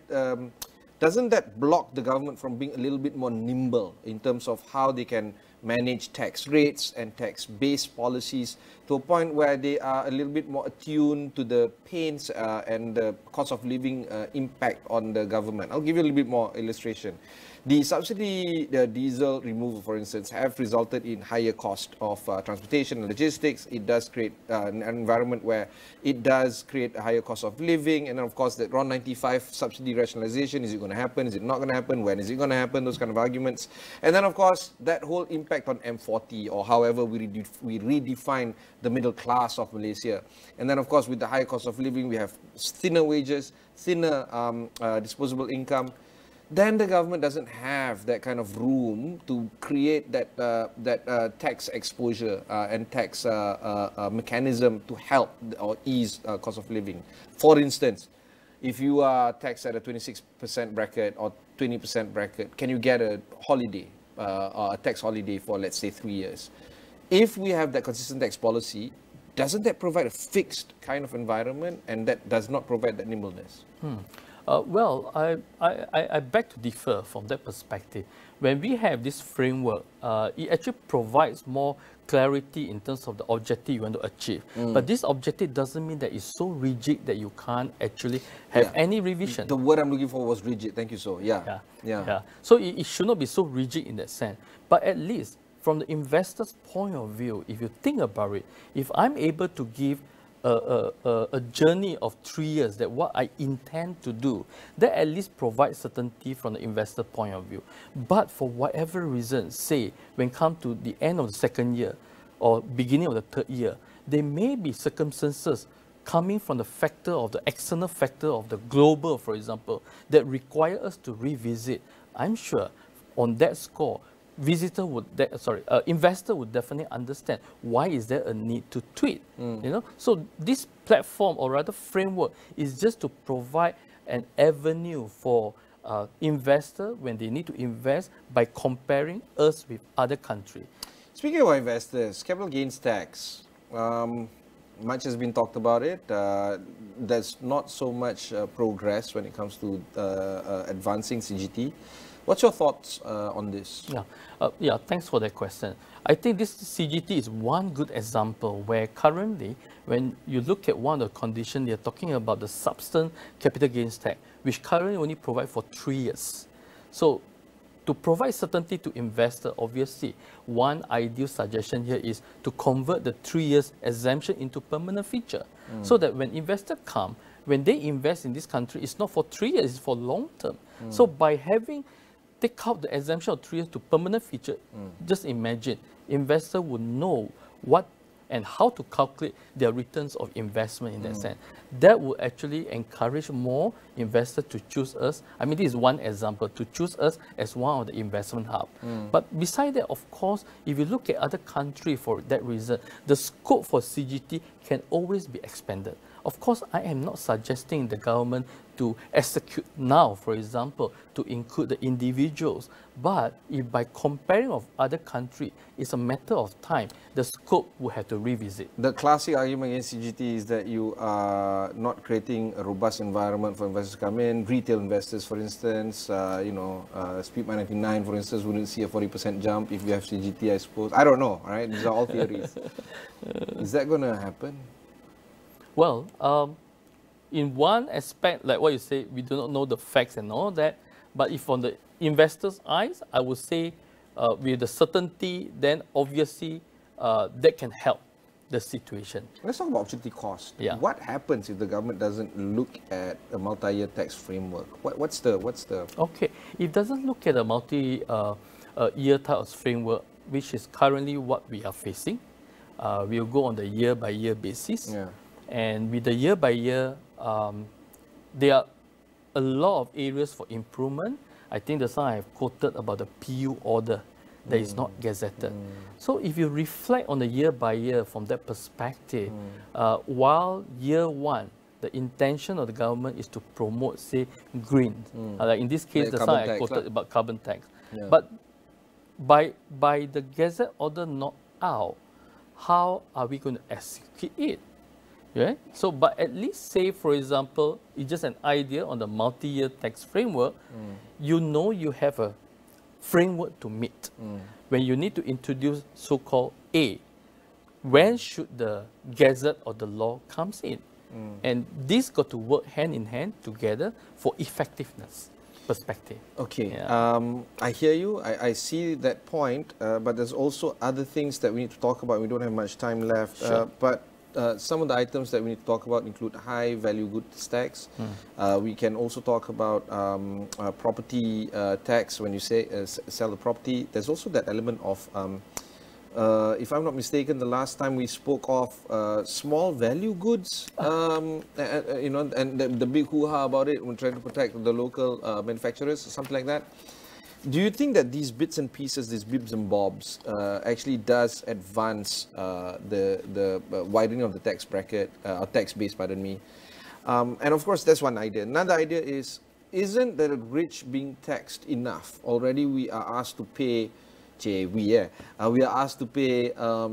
Speaker 3: doesn't that block the government from being a little bit more nimble in terms of how they can manage tax rates and tax-based policies to a point where they are a little bit more attuned to the pains and the cost of living impact on the government? I'll give you a little bit more illustration. The subsidy, the diesel removal, for instance, have resulted in higher cost of transportation and logistics. It does create an environment where it does create a higher cost of living. And then, of course, that RON 95 subsidy rationalization, is it going to happen? Is it not going to happen? When is it going to happen? Those kind of arguments. And then, of course, that whole impact on M40, or however we redefine the middle class of Malaysia. And then, of course, with the higher cost of living, we have thinner wages, thinner disposable income. Then the government doesn't have that kind of room to create that tax exposure and tax mechanism to help or ease cost of living. For instance, if you are taxed at a 26% bracket or 20% bracket, can you get a holiday, a tax holiday for, let's say, 3 years? If we have that consistent tax policy, doesn't that provide a fixed kind of environment, and that does not provide that nimbleness?
Speaker 5: Well, I beg to differ from that perspective. When we have this framework, it actually provides more clarity in terms of the objective you want to achieve. But this objective doesn't mean that it's so rigid that you can't actually have any revision.
Speaker 3: The word I'm looking for was rigid. Thank you, so.
Speaker 5: So it should not be so rigid in that sense. But at least from the investor's point of view, if you think about it, if I'm able to give a journey of 3 years, that what I intend to do, that at least provides certainty from the investor point of view. But for whatever reason, say, when come to the end of the second year or beginning of the third year, there may be circumstances coming from the factor of the external factor of the global, for example, that require us to revisit. I'm sure on that score, investor would definitely understand why is there a need to tweet. So this platform, or rather framework, is just to provide an avenue for investor when they need to invest by comparing us with other countries.
Speaker 3: Speaking of investors, capital gains tax. Much has been talked about it. There's not so much progress when it comes to advancing CGT. What's your thoughts on this?
Speaker 5: Thanks for that question. I think this CGT is one good example where currently, when you look at one of the conditions, they're talking about the substance capital gains tax, which currently only provide for 3 years. So to provide certainty to investor, obviously, one ideal suggestion here is to convert the 3 years exemption into permanent feature, so that when investors come, when they invest in this country, it's not for 3 years, it's for long term. So by take out the exemption of 3 years to permanent feature, just imagine, investor would know what and how to calculate their returns of investment in that sense. That would actually encourage more investors to choose us. I mean, this is one example, to choose us as one of the investment hub. But beside that, of course, if you look at other countries for that reason, the scope for CGT can always be expanded. Of course, I am not suggesting the government to execute now, for example, to include the individuals. But if by comparing of other countries, it's a matter of time, the scope will have to revisit.
Speaker 3: The classic argument against CGT is that you are not creating a robust environment for investors to come in. Retail investors, for instance, Speed 99, for instance, wouldn't see a 40% jump if you have CGT, I suppose. I don't know, right? These are all theories. Is that going to happen?
Speaker 5: Well, in one aspect, like what you say, we do not know the facts and all that. But if from the investor's eyes, I would say with the certainty, then obviously that can help the situation.
Speaker 3: Let's talk about opportunity cost. What happens if the government doesn't look at a multi-year tax framework? What's the?
Speaker 5: Okay, it doesn't look at a multi-year tax framework, which is currently what we are facing. We'll go on the year-by-year basis. And with the year-by-year, there are a lot of areas for improvement. I think the time I have quoted about the PU order that is not gazetted. So if you reflect on the year-by-year from that perspective, while year one, the intention of the government is to promote, say, green. Like in this case, the time I quoted about carbon tax. But by the gazette order not out, how are we going to execute it? So, but at least say, for example, it's just an idea on the multi-year tax framework, you know you have a framework to meet. When you need to introduce so-called A, when should the gazette or the law comes in? And this got to work hand in hand together for effectiveness. perspective.
Speaker 3: Okay,
Speaker 5: Yeah.
Speaker 3: I hear you. I see that point, but there's also other things that we need to talk about. We don't have much time left.
Speaker 5: Sure.
Speaker 3: But some of the items that we need to talk about include high value goods tax. We can also talk about property tax when you say sell the property. There's also that element of if I'm not mistaken, the last time we spoke of small value goods, you know, and the big hoo-ha about it, we're trying to protect the local manufacturers, something like that. Do you think that these bits and pieces, these bibs and bobs, actually does advance the widening of the tax bracket, or tax base, pardon me? And of course, that's one idea. Another idea is, isn't the rich being taxed enough? Already we are asked to pay we are asked to pay a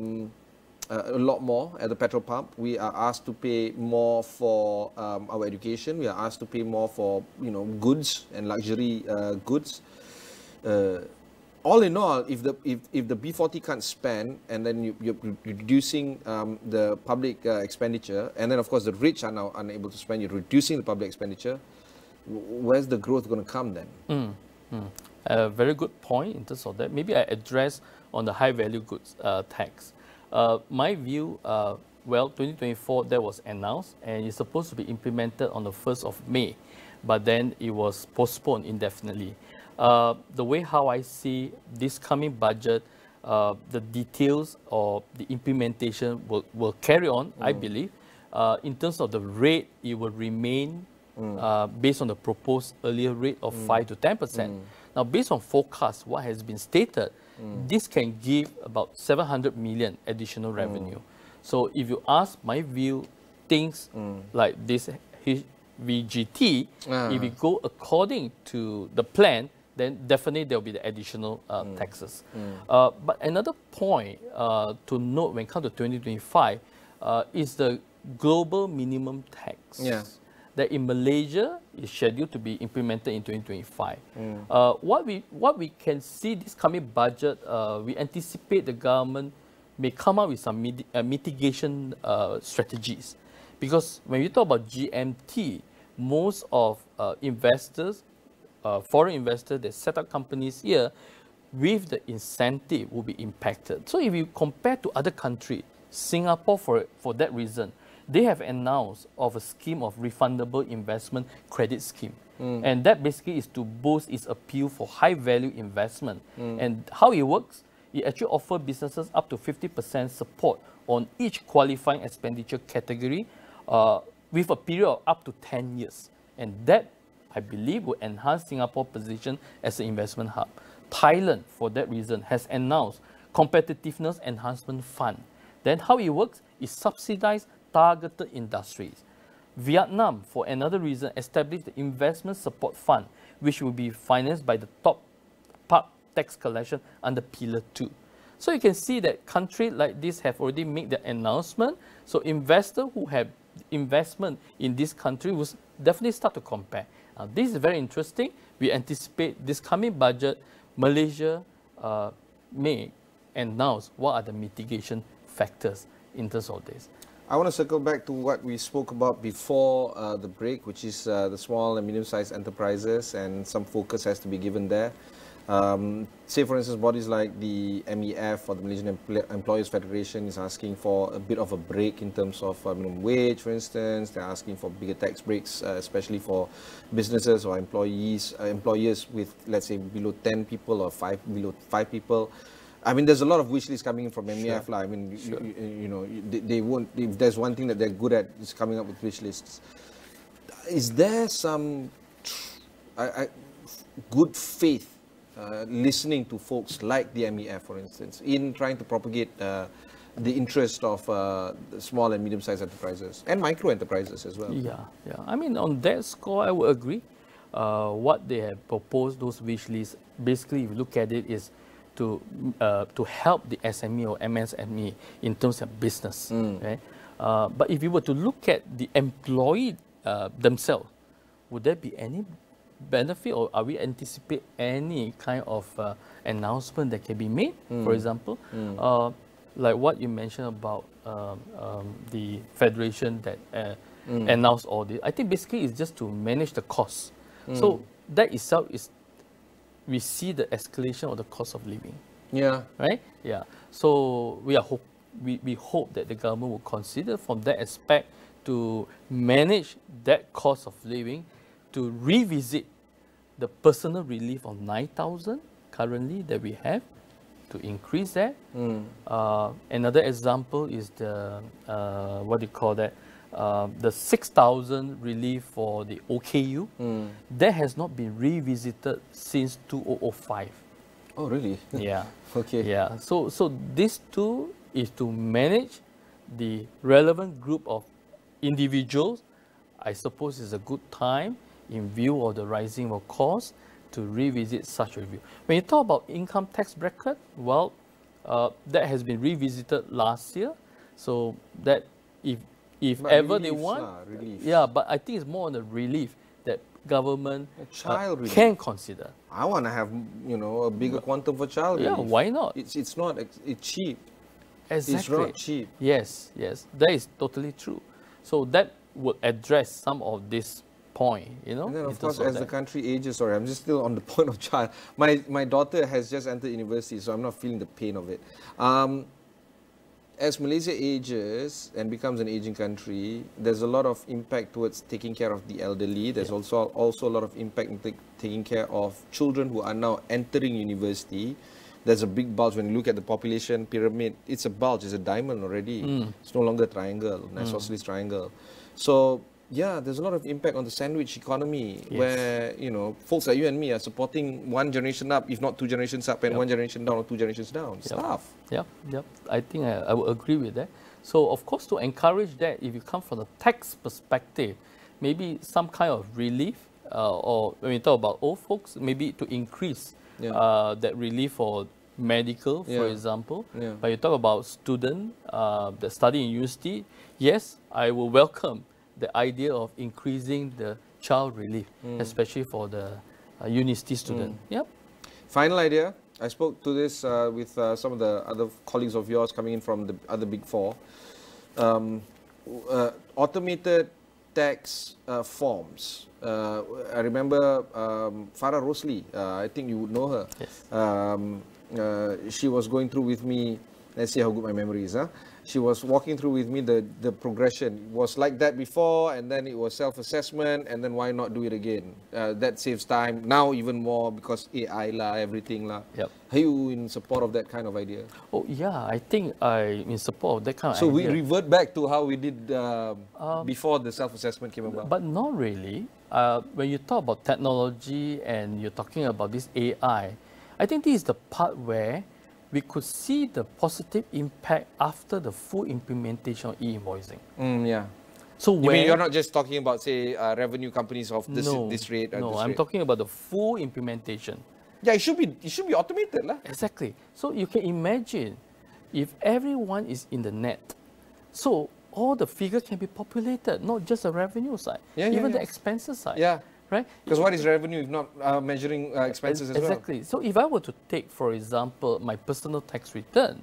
Speaker 3: lot more at the petrol pump. We are asked to pay more for our education. We are asked to pay more for, you know, goods and luxury goods. All in all, if the B40 can't spend, and then you're reducing the public expenditure, and then of course the rich are now unable to spend, you're reducing the public expenditure. Where's the growth going to come then?
Speaker 5: A very good point in terms of that. Maybe I address on the high value goods tax. My view, well, 2024 that was announced and it's supposed to be implemented on the 1st of May, but then it was postponed indefinitely. The way how I see this coming budget, the details of the implementation will carry on, I believe. In terms of the rate, it will remain based on the proposed earlier rate of 5 to 10%. Now, based on forecast, what has been stated, this can give about 700 million additional revenue. So if you ask my view, things like this VGT, if we go according to the plan, then definitely there will be the additional taxes. But another point to note when it comes to 2025 is the global minimum tax. That in Malaysia is scheduled to be implemented in 2025. What we can see this coming budget, we anticipate the government may come up with some mitigation strategies. Because when you talk about GMT, most of investors, foreign investors that set up companies here, with the incentive will be impacted. So if you compare to other countries, Singapore for that reason, they have announced of a scheme of refundable investment credit scheme. And that basically is to boost its appeal for high value investment. And how it works, it actually offers businesses up to 50% support on each qualifying expenditure category with a period of up to 10 years. And that, I believe, will enhance Singapore's position as an investment hub. Thailand, for that reason, has announced Competitiveness Enhancement Fund. Then how it works is subsidized targeted industries. Vietnam, for another reason, established the Investment Support Fund, which will be financed by the top part tax collection under Pillar 2. So you can see that countries like this have already made the announcement. So investors who have investment in this country will definitely start to compare. Now, this is very interesting. We anticipate this coming budget, Malaysia may announce what are the mitigation factors in terms of this.
Speaker 3: I want to circle back to what we spoke about before the break, which is the small and medium-sized enterprises, and some focus has to be given there. Say, for instance, bodies like the MEF or the Malaysian Employers Federation is asking for a bit of a break in terms of minimum wage, for instance. They're asking for bigger tax breaks, especially for businesses or employers with, let's say, below 10 people or below 5 people. I mean, there's a lot of wish lists coming in from MEF. Sure. I mean, you know, they won't. If there's one thing that they're good at, is coming up with wish lists. Is there some good faith listening to folks like the MEF, for instance, in trying to propagate the interest of small and medium-sized enterprises and micro enterprises as well? Yeah.
Speaker 5: I mean, on that score, I would agree. What they have proposed, those wish lists, basically, if you look at it, is to help the SME or MSME in terms of business. Okay? But if you were to look at the employee themselves, would there be any benefit, or are we anticipate any kind of announcement that can be made? For example, like what you mentioned about the federation that announced all this. I think basically it's just to manage the costs. So that itself is, we see the escalation of the cost of living.
Speaker 3: Yeah.
Speaker 5: Right? Yeah. So we hope that the government will consider from that aspect to manage that cost of living, to revisit the personal relief of 9,000 currently that we have, to increase that. Another example is the, what do you call that? The 6,000 relief for the OKU. That has not been revisited since 2005.
Speaker 3: Oh, really?
Speaker 5: Yeah.
Speaker 3: Okay.
Speaker 5: Yeah. So this too is to manage the relevant group of individuals. I suppose it's a good time in view of the rising of costs to revisit such a review. When you talk about income tax bracket, well, that has been revisited last year. So that if
Speaker 3: But
Speaker 5: ever they
Speaker 3: reliefs
Speaker 5: want,
Speaker 3: reliefs.
Speaker 5: yeah, but I think it's more on the relief that government
Speaker 3: child relief.
Speaker 5: can consider.
Speaker 3: I want to have, a bigger quantum for child
Speaker 5: Yeah,
Speaker 3: relief.
Speaker 5: why not?
Speaker 3: It's not, it's cheap.
Speaker 5: Exactly.
Speaker 3: It's not cheap.
Speaker 5: Yes, that is totally true. So that would address some of this point,
Speaker 3: And then,
Speaker 5: in
Speaker 3: of course,
Speaker 5: terms
Speaker 3: as the country ages, sorry, I'm just still on the point of child. My daughter has just entered university, so I'm not feeling the pain of it. As Malaysia ages and becomes an aging country, there's a lot of impact towards taking care of the elderly. There's also a lot of impact in taking care of children who are now entering university. There's a big bulge. When you look at the population pyramid, it's a bulge, it's a diamond already. It's no longer a triangle, an isosceles triangle. So, yeah, there's a lot of impact on the sandwich economy, where, folks like you and me are supporting one generation up, if not two generations up, and one generation down or two generations down. It's tough.
Speaker 5: Yep. I think I would agree with that. So, of course, to encourage that, if you come from the tax perspective, maybe some kind of relief, or when we talk about old folks, maybe to increase that relief for medical, for example. But you talk about students that study in university, yes, I will welcome the idea of increasing the child relief, especially for the university student. Yep.
Speaker 3: Final idea. I spoke to this with some of the other colleagues of yours coming in from the other big four. Automated tax forms. I remember Farah Rosli, I think you would know her.
Speaker 5: Yes.
Speaker 3: She was going through with me, let's see how good my memory is. She was walking through with me the progression. It was like that before, and then it was self-assessment, and then why not do it again? That saves time. Now even more because AI lah, everything lah.
Speaker 5: Yep.
Speaker 3: Are you in support of that kind of idea?
Speaker 5: Oh yeah, I think I'm in support of that kind of
Speaker 3: So
Speaker 5: idea.
Speaker 3: we revert back to how we did before the self-assessment came about?
Speaker 5: But not really. When you talk about technology and you're talking about this AI, I think this is the part where we could see the positive impact after the full implementation of e-invoicing.
Speaker 3: Yeah.
Speaker 5: So
Speaker 3: you mean you're not just talking about, say, revenue companies of this rate?
Speaker 5: No,
Speaker 3: this
Speaker 5: I'm
Speaker 3: rate.
Speaker 5: talking about the full implementation.
Speaker 3: Yeah, it should be automated lah.
Speaker 5: Exactly. So you can imagine if everyone is in the net, so all the figures can be populated, not just the revenue side, even the expenses side.
Speaker 3: Yeah.
Speaker 5: Right?
Speaker 3: Because what is revenue if not measuring expenses as well?
Speaker 5: Exactly. So if I were to take, for example, my personal tax return,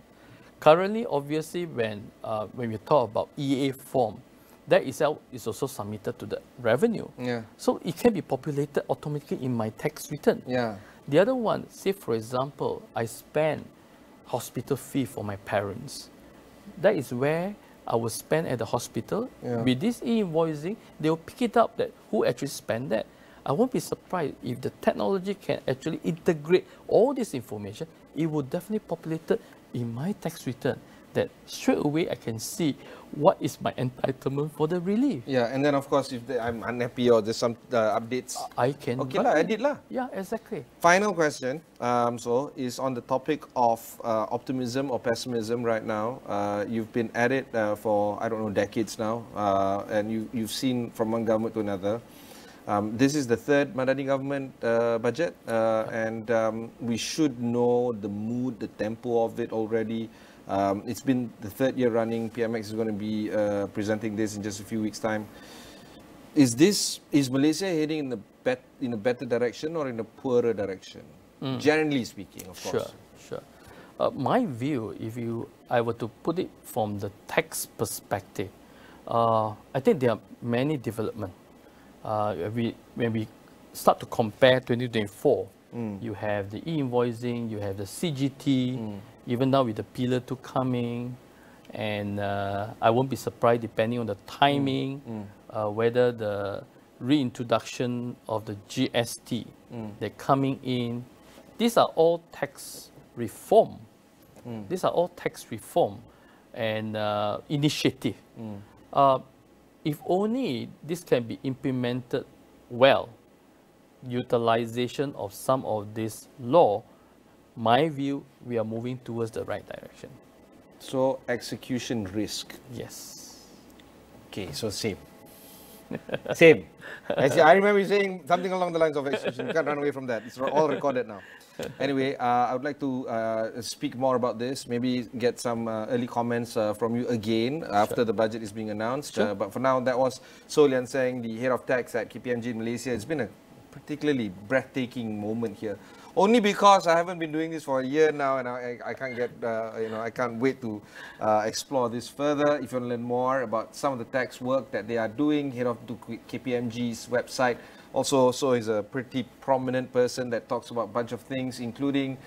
Speaker 5: currently, obviously, when we talk about EA form, that itself is also submitted to the revenue.
Speaker 3: Yeah.
Speaker 5: So it can be populated automatically in my tax return.
Speaker 3: Yeah.
Speaker 5: The other one, say for example, I spend hospital fee for my parents. That is where I will spend at the hospital. With this e-invoicing, they will pick it up that who actually spent that. I won't be surprised if the technology can actually integrate all this information. It will definitely populate it in my tax return. That straight away I can see what is my entitlement for the relief.
Speaker 3: Yeah, and then of course if I'm unhappy or there's some updates,
Speaker 5: I can.
Speaker 3: Okay lah, edit lah.
Speaker 5: Yeah, exactly.
Speaker 3: Final question, is on the topic of optimism or pessimism right now. You've been at it for, I don't know, decades now, and you've seen from one government to another. This is the third Madani government budget, and we should know the mood, the tempo of it already. It's been the third year running. PMX is going to be presenting this in just a few weeks' time. Is Malaysia heading in a better direction or in a poorer direction? Generally speaking, of course.
Speaker 5: Sure. My view, if I were to put it from the tax perspective, I think there are many developments. When we start to compare 2024, you have the e-invoicing, you have the CGT, even now with the Pillar 2 coming, and I won't be surprised depending on the timing, whether the reintroduction of the GST, they're coming in. These are all tax reform. These are all tax reform and initiative. If only this can be implemented well, utilization of some of this law, my view, we are moving towards the right direction.
Speaker 3: So execution risk.
Speaker 5: Yes.
Speaker 3: Okay, so same. Same. I remember you saying something along the lines of execution. You can't run away from that. It's all recorded now. Anyway, I would like to speak more about this, maybe get some early comments from you again after the budget is being announced. But for now, that was So Lian Seng, the head of tax at KPMG in Malaysia. It's been a particularly breathtaking moment here. Only because I haven't been doing this for a year now, and I can't get, I can't wait to explore this further. If you want to learn more about some of the tax work that they are doing, head of KPMG's website. Also, So is a pretty prominent person that talks about a bunch of things, including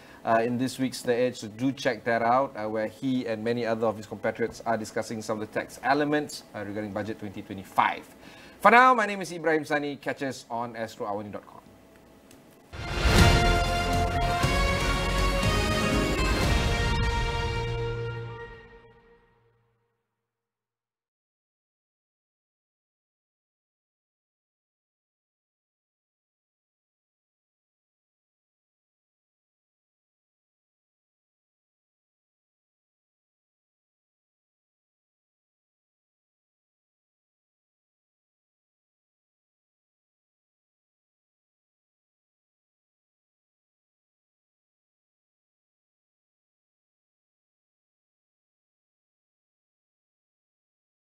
Speaker 3: in this week's The Edge. So do check that out, where he and many other of his compatriots are discussing some of the tax elements regarding budget 2025. For now, my name is Ibrahim Sani. Catch us on astroawani.com.